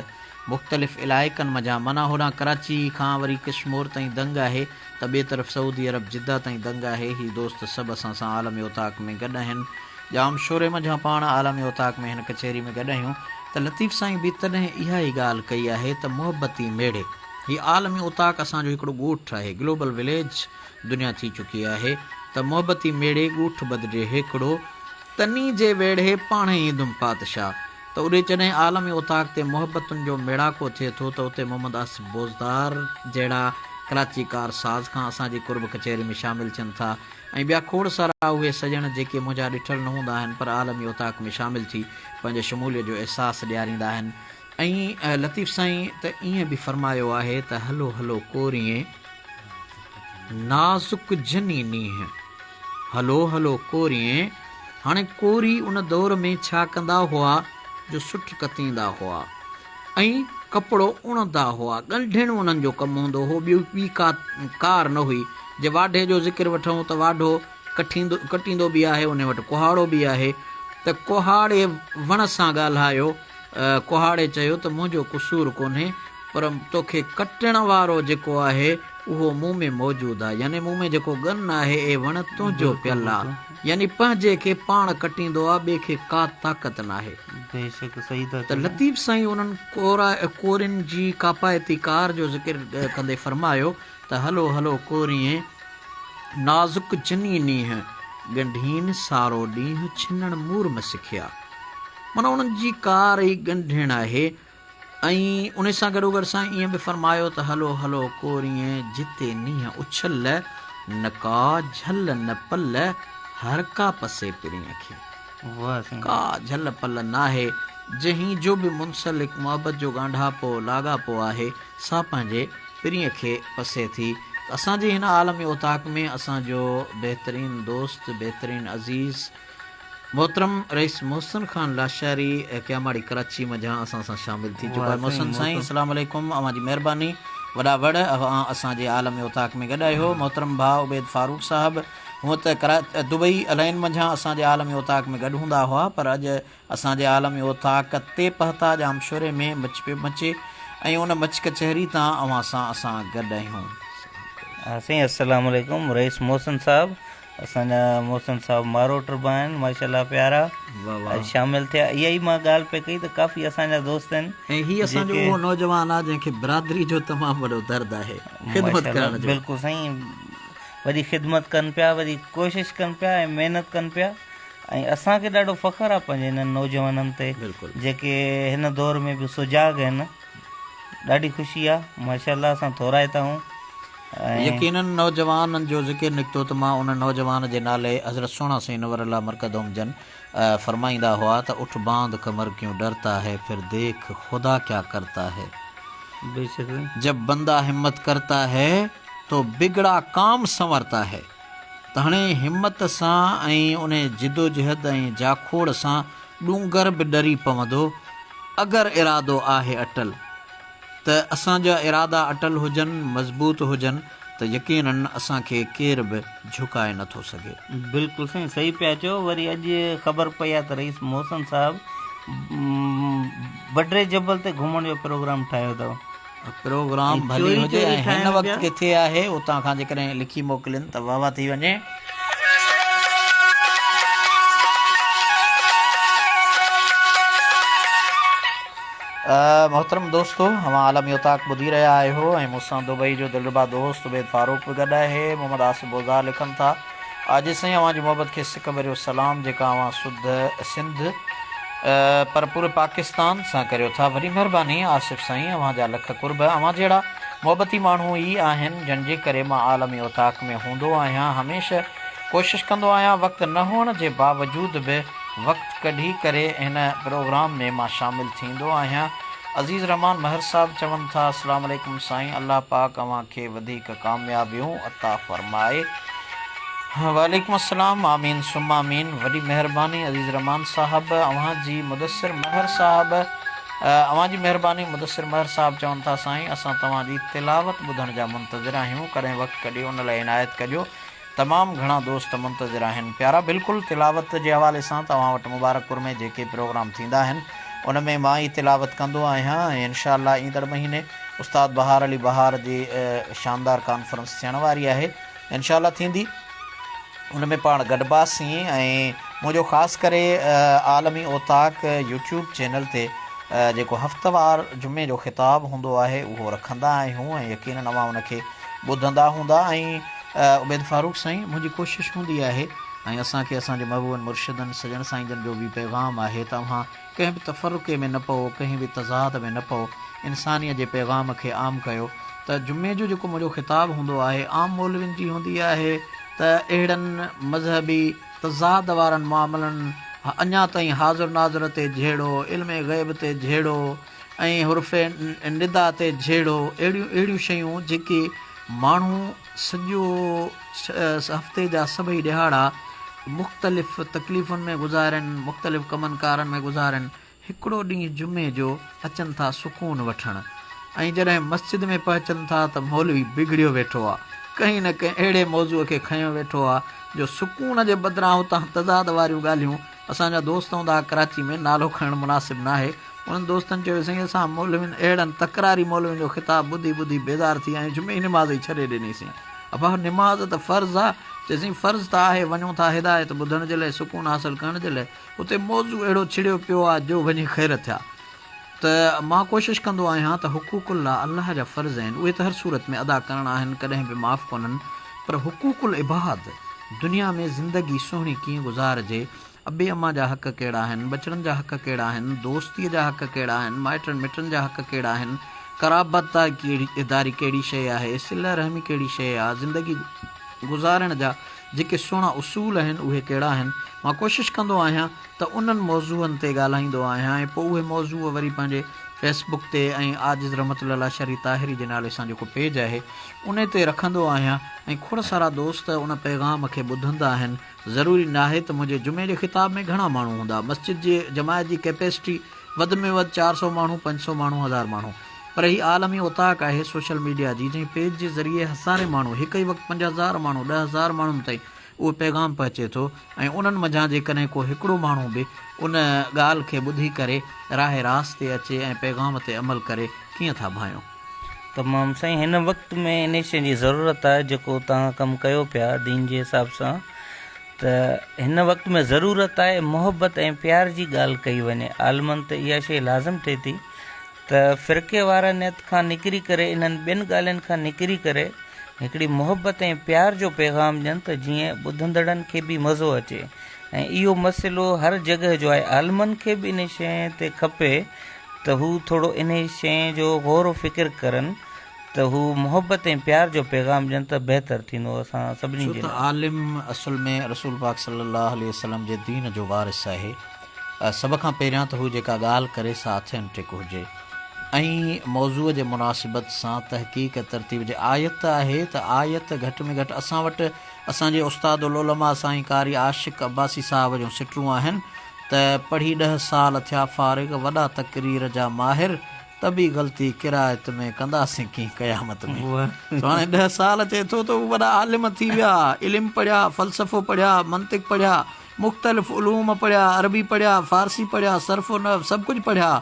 मुख़्तलिफ़ इलाइक़नि मञा माना होॾां कराची खां वरी किश्मोर ताईं दंग आहे त ॿिए तरफ़ सऊदी अरब जिद्दा ताईं दंग आहे। हीअ दोस्त सभु असां सां आलमी उताक में गॾु आहिनि। जाम शोरे मञा पाण आलमी उताक में हिन कचहरी में गॾु आहियूं त लतीफ़ साईं बि तॾहिं इहा ई ॻाल्हि कई आहे त मोहबती मेड़े हीअ आलमी उताक असांजो हिकिड़ो ॻोठु आहे, ग्लोबल विलेज दुनिया थी चुकी आहे त मोहबती मेड़े ॻोठु बदिरे हिकिड़ो तनी जे वेड़े पाण ई दुम पातशाह त उॾे जॾहिं आलमी उताक ते मोहबतुनि जो मेड़ाको थिए थो त उते मोहम्मद आसिफ बोज़दार जहिड़ा कराची कार साज़ खां असांजी कुर्ब कचहरी में शामिलु थियनि था ऐं ॿिया खोड़ सारा उहे सॼण जेके मुंहिंजा ॾिठल न हूंदा आहिनि पर आलमी उताक में शामिलु थी पंहिंजे शमूलियत जो अहसासु ॾियारींदा आहिनि। ऐं लतीफ़ साईं त ईअं बि फ़रमायो आहे त हलो हलो कोरीअं नाज़ुक जनी नींहं, हलो हलो कोरीअं। हाणे कोरी उन दौर में छा कंदा हुआ जो सुठ कतींदा हुआ ऐं कपिड़ो उणंदा हुआ, ॻंढिण उन्हनि जो कमु हूंदो हो। ॿी का कार न हुई। जे वाढे जो ज़िक्र वठूं त वाढो कटींदो बि आहे, उन वटि कुहाड़ो बि आहे त कुहाड़े वण सां ॻाल्हायो। कुहाड़े चयो त मुंहिंजो क़सूरु कोन्हे पर तोखे कटण वारो जेको आहे उहो मूं में मौजूदु आहे, यानी मूं में जेको गन आहे ए वण तुंहिंजो पियल आहे, यानी पंहिंजे खे पाण कटींदो आहे, ॿिए खे का ताक़त न आहे। बेशक सही त लतीफ़ साईं उन्हनि कोरियुनि जी कापायती कार जो ज़िक्र कंदे फ़रमायो त हलो हलो कोरीअं नाज़ुक जनी नींहं, ॻंढीन सारो ॾींहुं छिनण मूर में सिखिया। माना उन्हनि जी कार ई ॻंढिण आहे। ऐं उन सां गॾोगॾु साईं ईअं बि फ़रमायो त हलो हलो कोरीअं जिते नींहं उछल न का झल न पल, हर का पसे पिरीअ खे, का झल पल न आहे। जंहिं जो बि मुंसलिक मोहबत जो ॻांढापो लाॻापो आहे सा पंहिंजे पिरीअ खे पसे थी। असांजे हिन आलमी उताक में असांजो बहितरीनु दोस्त बहितरीनु अज़ीज़ मोहतरम रईस मोहसिन ख़ान लाशारी क्यामाड़ी कराची मझां असां सां शामिलु थी चुका आहे। मोहसिन साईं अस्सलाम वालेकुम, अव्हां जी महिरबानी वॾा वड़, अव्हां असांजे आलमी उताक में गॾु आहियो। मोहतरम भाउ उबैद फारूक साहिबु हूअं त दुबई अलाइन मझां असांजे आलमी उताक में गॾु हूंदा हुआ पर अॼु असांजे आलमी उताक ते पहुता जाम शोरे में मच पियो मचे ऐं उन मच कचहरी तां अव्हां सां असां गॾु आहियूं। साईं अस्सलाम वालेकुम रईस मोहसिन साहब, असांजा मोहसिन साहब मारो टरबा आहिनि माशाल्लाह प्यारा शामिलु थिया। इहा ई मां ॻाल्हि पे कई त काफ़ी असांजा दोस्त आहिनि ऐं हीअ असांजो उहो नौजवान आहे जंहिंखे बिरादरी जो तमामु वॾो दर्द आहे, ख़िदमत करण जो। बिल्कुलु साईं, वरी ख़िदमत कनि पिया, वरी कोशिशि कनि पिया ऐं महिनत कनि पिया ऐं असांखे ॾाढो फ़ख़्रु आहे पंहिंजे हिननि नौजवाननि ते जेके हिन दौर में बि सुजाॻ आहिनि। ॾाढी ख़ुशी आहे माशाल्लाह, असां थोराए था आहियूं। यकीनन नौजवाननि जो ज़िक्र निकितो त मां उन नौजवान जे नाले हज़रत सोना साईं नवर अल्लाह मरकदोम जन फरमाईंदा हुआ त उठ बांध कमर क्यों डरता है, फिर देख खुदा क्या करता है। जब बंदा हिम्मत करता है तो बिगड़ा काम संवरता है। त हाणे हिम्मत सां ऐं उन जिदोजहद ऐं जाखोड़ सां ॾूंगर बि डरी पवंदो अगरि इरादो आहे अटल। त असांजा इरादा अटल हुजनि, मज़बूत हुजनि त यकीनन असांखे केर बि झुकाए नथो सघे। बिल्कुलु साईं, सही पिया चयो। वरी अॼु ख़बर पई आहे त रईस मोहसिन साहिबु बडरे जबल ते घुमण जो प्रोग्राम ठाहियो अथव। प्रोग्राम भली हुजे ऐं हिन वक़्तु किथे आहे उतां खां जेकॾहिं लिखी मोकिलिनि त वाह वाह थी वञे। मोहतरम दोस्तो, अव्हां आलमी उताक ॿुधी रहिया आहियो ऐं मूंसां दुबई जो दिलरुबा दोस्त उबैद फारूक बि गॾु आहे। मोहम्मद आसिफ बोज़दार लिखनि था अॼु साईं अव्हांजी मोहबत खे सिक भरियो सलाम जेका अव्हां शुद्ध सिंध पर पूरे पाकिस्तान सां करियो था। वॾी महिरबानी आसिफ साईं, अव्हांजा लख कुर्ब। अव्हां जहिड़ा मोहबती माण्हू ई आहिनि जंहिंजे करे मां आलमी उताक में हूंदो आहियां। हमेशह कोशिशि कंदो आहियां वक़्तु न हुअण जे बावजूदि बि वक़्तु कढी करे हिन प्रोग्राम में मां शामिलु थींदो आहियां। अज़ीज़ रहमान महर साहब चवनि था अस्सलाम वालेकुम साईं, अल्लाह पाक अव्हांखे वधीक कामयाबियूं अता फ़रमाए। वालेकुम अस्सलाम। आमीन सुम्मा आमीन। वॾी महिरबानी अज़ीज़ रहमान साहब, अव्हां जी मुदस्सिर महर साहब, अव्हां जी महिरबानी। मुदस्सिर महर साहब चवनि था, साईं असां तव्हांजी तिलावत ॿुधण जा मुंतज़िर आहियूं, कॾहिं वक़्तु कढी उन लाइ इनायत कजो। तमामु घणा दोस्त मुंतज़िर आहिनि प्यारा। बिल्कुलु तिलावत जे हवाले सां तव्हां वटि मुबारकपुर में जेके प्रोग्राम थींदा आहिनि उन में मां ई तिलावत कंदो आहियां ऐं इनशा अल्लाह ईंदड़ महीने उस्ताद बहार अली बहार जी शानदार कॉन्फ्रेंस थियण वारी आहे, इनशा अल्लाह थींदी। उन में पाण गॾिबासीं ऐं मुंहिंजो ख़ासि करे आलमी ओताक यूट्यूब चैनल ते जेको हफ़्तेवार जुमे जो ख़िताबु हूंदो आहे उहो रखंदा आहियूं ऐं यकीनन अवां उनखे ॿुधंदा हूंदा। ऐं उबैद फारूक साईं, मुंहिंजी कोशिशि हूंदी आहे ऐं असांखे असांजे महबूबनि मुर्शिदनि सजण साईंजनि जो बि पैगाम आहे, तव्हां कंहिं बि तफ़रुक़े में न पओ, कंहिं बि तज़ाद में न पओ, इंसानियत जे पैगाम खे आम कयो। त जुमे जो जेको मुंहिंजो ख़िताबु हूंदो आहे आम मौलवियुनि जी हूंदी आहे त अहिड़नि मज़हबी तज़ाद वारनि मामलनि, अञा ताईं हाज़ुर नाज़ुर ते जहिड़ो, इल्म ग़ैब ते जहिड़ो ऐं हुर्फ़े निदा ते जहिड़ो, अहिड़ियूं शयूं जेके माण्हू सॼो हफ़्ते जा सभई ॾिहाड़ा मुख़्तलिफ़ तकलीफ़ुनि में गुज़ारनि, मुख़्तलिफ़ कमनि कारनि में गुज़ारनि, हिकिड़ो ॾींहुं जुमे जो अचनि था सुकून वठणु, ऐं जॾहिं मस्जिद में पहुचनि था त मौलवी बिगड़ियो वेठो आहे, कंहिं न कंहिं अहिड़े मौज़ूअ खे खयो वेठो आहे जो सुकून जे बदिरां हुतां तज़ाद वारियूं ॻाल्हियूं। असांजा दोस्त हूंदा कराची में, नालो खणणु मुनासिबु न आहे, उन्हनि दोस्तनि चयो साईं असां मौलवियुनि अहिड़नि तकरारी मौलवियुनि जो ख़िताबु ॿुधी ॿुधी बेज़ार थी विया आहियूं, जुमे जी निमाज़ ई छॾे ॾिनीसीं। अबा निमाज़ त फ़र्ज़ु आहे, चएसीं फ़र्ज़ु त आहे, वञूं था हिदायत ॿुधण जे लाइ, सुकून हासिलु करण जे लाइ, उते मौज़ू अहिड़ो छिड़ियो पियो आहे जो वञी ख़ैर थिया। त मां कोशिशि कंदो आहियां त हुक़ूक़ुल्लाह अलाह जा फ़र्ज़ आहिनि, उहे त हर सूरत में अदा करणा आहिनि, कॾहिं बि माफ़ु कोन्हनि, पर हुक़ूक़ुल इबाद, दुनिया में ज़िंदगी सुहिणी कीअं गुज़ारिजे, अबे अम्मा जा हक़ कहिड़ा आहिनि, बचड़नि जा हक़ कहिड़ा आहिनि, दोस्तीअ जा हक़ कहिड़ा आहिनि, माइटनि मिटनि जा हक़ कहिड़ा आहिनि, क़राबतदारी कहिड़ी शइ आहे, सिला रहमी कहिड़ी शइ आहे, ज़िंदगी गुज़ारण जा जेके सुहिणा उसूल आहिनि उहे कहिड़ा आहिनि, मां कोशिशि कंदो आहियां त उन्हनि मौज़ूअनि ते ॻाल्हाईंदो आहियां। ऐं पोइ उहे मौज़ू वरी पंहिंजे फेसबुक ते ऐं आजिज़ रहमतुल्लाह शरी ताहिरी जे नाले सां जेको पेज आहे उन ते रखंदो आहियां, ऐं खोड़ सारा दोस्त उन पैगाम खे ॿुधंदा आहिनि। ज़रूरी न आहे त मुंहिंजे जुमे जे ख़िताब में घणा माण्हू हूंदा, मस्जिद जे जमायत जी कैपेसिटी वधि में वधि 400 माण्हू, 500 माण्हू, 1000 माण्हू, पर हीअ आलमी ओताक आहे सोशल मीडिया जी, जंहिं पेज जे ज़रिए हज़ारे माण्हू, हिकु ई वक़्तु 50,000 माण्हू, 10,000 माण्हुनि ताईं उहो पैगाम पहुचे थो, ऐं उन्हनि मञा जेकॾहिं को हिकिड़ो माण्हू बि उन ॻाल्हि खे ॿुधी करे राह रास ते अचे ऐं पैगाम ते अमल करे, कीअं था भायूं? तमामु साईं, हिन वक़्त में इन शइ जी ज़रूरत आहे जेको तव्हां कमु कयो पिया दीन जे हिसाब सां, त हिन वक़्त में ज़रूरत आहे मोहबत ऐं प्यार जी ॻाल्हि कई वञे। आलमनि ते इहा शइ लाज़िम थिए थी त फ़िरके वारनियत खां निकिरी करे, इन्हनि ॿियनि ॻाल्हियुनि खां निकिरी करे हिकिड़ी मोहबत ऐं प्यार जो पैगाम ॾियनि त जीअं ॿुधंदड़नि खे बि मज़ो अचे। ऐं इहो मसिलो हर जॻह जो आहे, आलमनि खे बि इन शइ ते खपे त हू थोरो इन शइ जो गौर फ़िक्र करनि, त हू मोहबत ऐं प्यार जो पैगाम ॾियनि त बहितरु थींदो असां सभिनी जे लाइ। आलिम असल में रसूल पाक सल्लल्लाहु अलैहि वसल्लम जे दीन जो वारिस आहे। सभ खां पहिरियां त हू जेका ॻाल्हि करे सा ऑथेंटिक हुजे, ऐं मौज़ूअ जे मुनासिबत सां तहक़ीक़ तरतीब जे आयत आहे त आयत घटि में घटि असां वटि असांजे उस्तादुल उलमा साईं कारी आशिक़ अब्बासी साहिब जूं सिटरूं आहिनि त पढ़ी 10 साल थिया फारिग, वॾा तक़रीर जा माहिर, त बि ग़लती किरायत में कंदासीं कीअं क़यामत में। हाणे 10 साल थिए थो त उहे वॾा आलिम थी विया, इल्मु पढ़िया, फ़लसफ़ो पढ़िया, मंतिक़ पढ़िया, मुख़्तलिफ़ उलूम पढ़िया, अरबी पढ़िया, फ़ारसी पढ़िया, सर्फ़ो न सभु कुझु पढ़िया,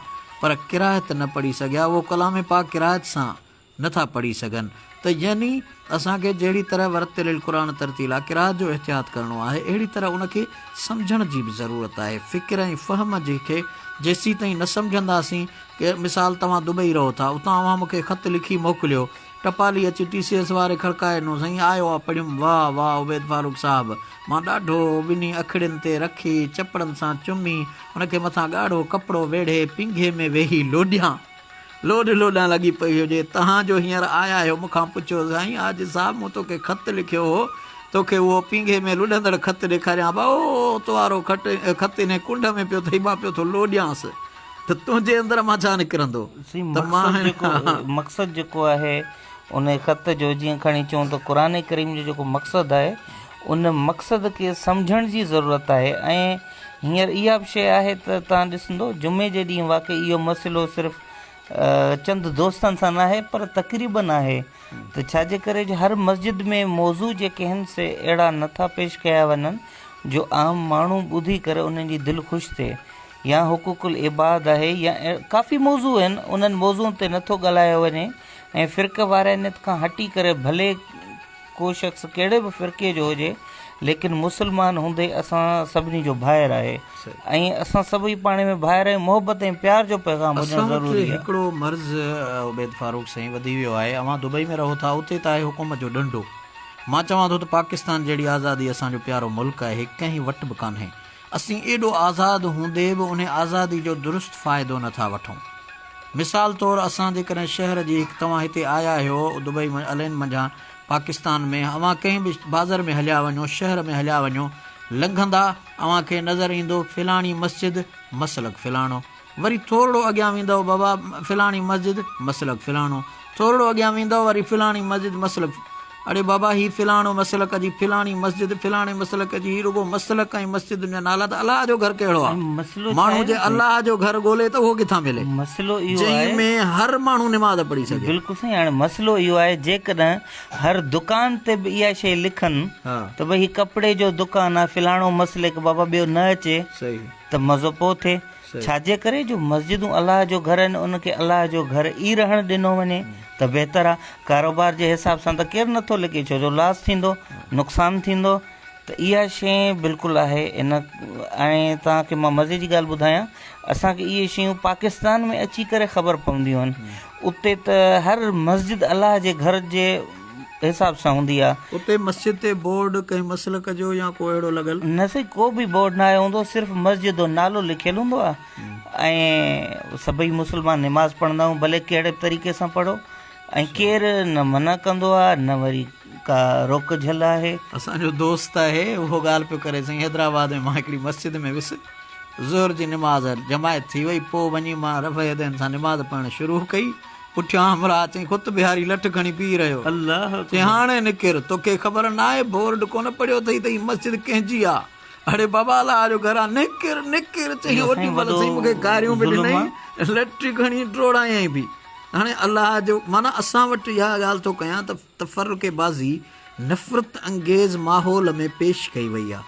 पर किरायत न पढ़ी सघिया, उहो कलाम पाक किरायत सां नथा पढ़ी सघनि। त यानी असांखे जहिड़ी तरह वरतिल क़ुरान तरतील आहे, किरायत जो एहतियात करिणो आहे, अहिड़ी तरह उनखे सम्झण जी बि ज़रूरत आहे। फ़िक्र ऐं फ़हम जेके जेसीं ताईं न सम्झंदासीं, के मिसाल तव्हां दुबई रहो था, उतां अवां मूंखे ख़त लिखी मोकिलियो, टपाली अची TCS वारे खड़काए ॾिनो, साईं आयो आहे, पढ़ियुमि, वाह वाह उबैद फारूक साहिबु, मां ॾाढो ॿिन्ही अखिड़ियुनि ते रखी चपड़नि सां चुमी हुनखे मथां ॻाढ़ो कपिड़ो वेढ़े पिंघे में वेही लोॾियां लोॾां लॻी पई हुजे, तव्हांजो हींअर आया आहियो, मूंखां पुछो साईं आज साहिबु मूं तोखे ख़त लिखियो हो, तोखे उहो पिंघे में लुॾंदड़ ख़त ॾेखारियां, भाऊ तो वारो ख़त इन कुंड में पियो अथई, मां पियो थो लोॾियांसि, त तुंहिंजे अंदरि मां छा निकिरंदो? मक़सदु जेको आहे उन ख़त जो, जीअं खणी चऊं त क़ुर करीम जो जेको मक़सदु आहे उन मक़सद खे सम्झण जी ज़रूरत आहे। ऐं हींअर इहा बि शइ आहे त तव्हां ॾिसंदो जुमे जे ॾींहुं वाक़ई इहो मसिलो सिर्फ़ु चंद दोस्तनि सां न आहे पर तक़रीबन आहे। त छाजे करे जो हर मस्जिद में मौज़ू जेके आहिनि से अहिड़ा नथा पेश कया वञनि जो आम माण्हू ॿुधी करे उन्हनि जी दिलि ख़ुशि थिए। या हुकूकुल इबाद आहे या काफ़ी मौज़ू आहिनि, उन्हनि मौज़ूअ ते नथो ॻाल्हायो वञे। ऐं फ़िरक़ वारानियत खां हटी करे भले को शख़्स कहिड़े बि फ़िरक़े जो हुजे लेकिन मुस्लमान हूंदे असां सभिनी जो भाइर आहे ऐं असां सभई पाण में भाइर ऐं मोहबत ऐं प्यार जो पैगाम हुजणु ज़रूरी आहे। हिकिड़ो मर्ज़ उबैद फारूक साईं वधी वियो आहे। अवां दुबई में रहो था, उते त आहे हुकूमत जो डंडो। मां चवां थो त पाकिस्तान जहिड़ी आज़ादी असांजो प्यारो मुल्क आहे कंहिं वटि बि कान्हे। असीं एॾो आज़ादु हूंदे बि उन आज़ादी जो दुरुस्त फ़ाइदो नथा वठूं। मिसाल तौरु असां जेकॾहिं शहर जी तव्हां हिते आया आहियो दुबई में अलैन मंझां पाकिस्तान में, अवां कंहिं बि बाज़ार में हलिया वञो, शहर में हलिया वञो, लंघंदा अव्हां खे नज़र ईंदो फ़िलाणी मस्जिद मसलक फ़िलाणो, वरी थोरो अॻियां वेंदव बाबा फ़िलाणी मस्जिद मसलक फ़िलाणो, थोरो अॻियां वेंदव वरी फ़िलाणी मस्जिद मसलक। अड़े बाबा ही फ़िलाणो मसलक जी फ़िलाणी मस्जिद फ़िलाणे मसलक जी, ही रुगो मसलक ऐं मस्जिद जा नाला। त अलाह जो घर कहिड़ो आहे? माण्हू जे अलाह जो घर ॻोल्हे त उहो किथां मिले? मसइलो इहो आहे जंहिंमें हर माण्हू निमाज़ पढ़ी सघे। बिल्कुलु सही। हाणे मसइलो इहो आहे जेकॾहिं हर दुकान ते बि इहा शइ लिखनि त भई हीउ कपिड़े जो दुकानु आहे फ़िलाणो मसलक बाबा ॿियो न अचे त मज़ो पोइ थिए। छाजे करे जो मस्जिदूं अलाह जो घर आहिनि, उनखे अलाह जो घर ई रहणु ॾिनो वञे त बहितर आहे। कारोबार जे हिसाब सां त केरु नथो लिखे, छो जो लॉस थींदो, नुक़सानु थींदो। त इहा शइ बिल्कुलु आहे इन। ऐं तव्हांखे मां मज़े जी ॻाल्हि ॿुधायां, असांखे इहे शयूं पाकिस्तान में अची करे ख़बर पवंदियूं आहिनि। उते त हर मस्जिद अलाह जे घर जे हिसाब सां हूंदी आहे। उते मस्जिद ते बोर्ड कंहिं मसलक जो या को अहिड़ो लॻल न सही, को बि बोर्ड न आयो हूंदो, सिर्फ़ु मस्जिद जो नालो लिखियलु हूंदो आहे। ऐं सभई मुस्लमान निमाज़ पढ़ंदा आहियूं, भले कहिड़े तरीक़े सां पढ़ो। ऐं केरु न मना कंदो आहे न वरी का रोक झल आहे। असांजो दोस्त आहे उहो ॻाल्हि पियो करे साईं, हैदराबाद में मां हिकिड़ी मस्जिद में वियुसि, ज़ोर जी निमाज़ जमायत थी वई, पोइ वञी मां रफ़यदनि सां निमाज़ पढ़णु शुरू कई। पुठियां हमरा चई खुद बिहारी लठ खणी पी रहियो। अल्लाह चई हाणे निकिर, तोखे ख़बर न आहे बोर्ड कोन पढ़ियो अथई त हीअ मस्जिद कंहिंजी आहे? अड़े बाबा अलाह जो घर आहे, निकिर निकिर। चई ओॾी महिल साईं मूंखे गारियूं बि ॾिनई, लठ खणी ड्रोड़ायईं बि। हाणे अलाह जो माना असां वटि इहा ॻाल्हि थो कयां त तफ़रुक़े बाज़ी नफ़रत अंगेज़ माहौल में पेश कई वई आहे।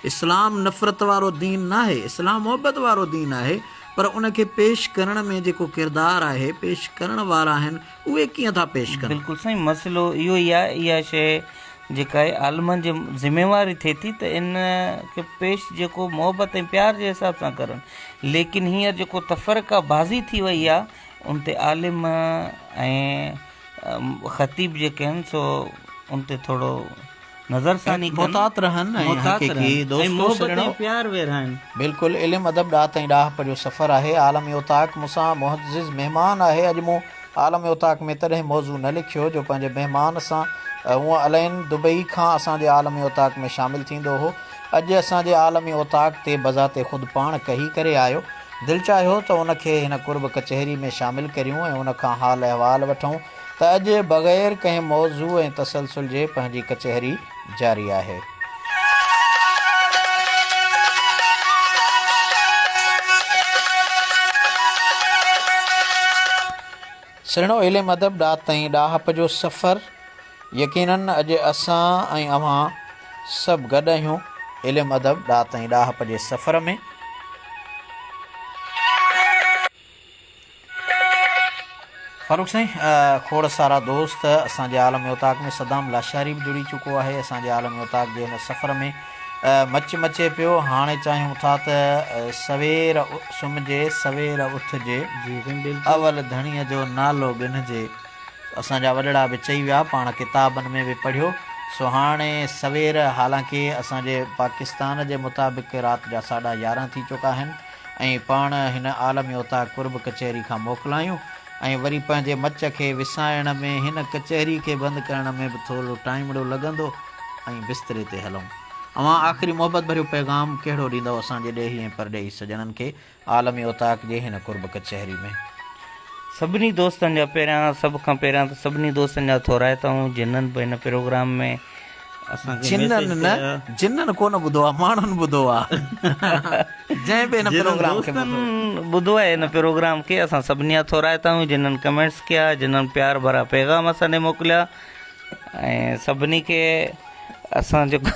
इस्लाम नफ़रत वारो दीन न आहे, इस्लाम मोहबत वारो दीन आहे, पर उनखे पेश करण में जेको किरदारु आहे, पेश करण वारा आहिनि उहे कीअं था पेश कनि। बिल्कुलु सही। मसइलो इहो ई आहे, इहा शइ जेका आहे आलमनि जी ज़िम्मेवारी थिए थी त इन खे पेश जेको मोहबत ऐं प्यार जे हिसाब सां करनि। लेकिन हींअर जेको तफ़रक़ा बाज़ी थी वई आहे उन ते आलिम ऐं ख़तीब जेके आहिनि सो उन ते थोरो नज़रसानी मोहतात रहनि ऐं प्यार वेराइनि। बिल्कुलु इल्मु अदब ॾात ऐं ॾाहप जो सफ़र आहे। आलम उताक मूंसां मुअज़्ज़िज़ महिमान आहे। अॼु मूं आलम उताक में तॾहिं मौज़ू न लिखियो जो पंहिंजे महिमान सां हूअं अलैन दुबई खां असांजे आलम उताक में शामिलु थींदो हो। अॼु असांजे आलम उताक ते बज़ाते ख़ुदि पाण कही करे आयो। दिलि चाहियो त उनखे हिन कुर्ब कचहरी में शामिलु करियूं ऐं उनखां हाल अहिवाल वठूं त अॼु बग़ैर कंहिं मौज़ू ऐं तसलसल जे पंहिंजी कचहरी जारी आहे। सुहिणो इल्मु अदब ॾात ऐं ॾाहप जो सफ़र। यकीनन अॼु असां ऐं अव्हां सभु गॾु आहियूं इल्मु अदब ॾात ऐं ॾाहप जे सफ़र में। फारूक साईं, खोड़ सारा दोस्त असांजे आलम उताक में सदाम लाशारी बि जुड़ी चुको आहे। असांजे आलम उताक जे हिन सफ़र में मचे पियो। हाणे चाहियूं था त सवेर सुम्हिजे सवेर उथिजे, अवल धणीअ जो नालो गिनजे। असांजा वॾड़ा बि चई विया, पाण किताबनि में बि पढ़ियो। सो हाणे सवेर हालांकि असांजे पाकिस्तान जे मुताबिक़ राति जा 11:30 थी चुका आहिनि ऐं पाण हिन आलम उताक कुर्ब कचहरी खां मोकिलायूं ऐं वरी पंहिंजे मच खे विसाइण में हिन कचहरी खे बंदि करण में बि थोरो टाइमड़ो लॻंदो ऐं बिस्तरे ते हलूं। अवां आख़िरी मोहबत भरियो पैगाम कहिड़ो ॾींदव असांजे ॾेही ऐं परॾेही सॼणनि खे आलम उताक जे हिन कुर्ब कचहरी में? सभिनी दोस्तनि जा पहिरियां, सभ खां पहिरियां त सभिनी दोस्तनि जा थोराइताऊं जिन्हनि बि हिन प्रोग्राम में असांखे जिन्ननि मैसेज न कया। जिन्ननि कोन ॿुधो आहे, माण्हुनि ॿुधो आहे जंहिं बि हिन जिन्हनि प्रोग्राम खे ॿुधो। दोस्तनि ॿुधो आहे हिन प्रोग्राम खे, असां सभिनी जा थोराइता आहियूं जिन्हनि कमेंट्स कया, जिन्हनि प्यार भरा पैगाम असांखे मोकिलिया, ऐं सभिनी खे असां जेको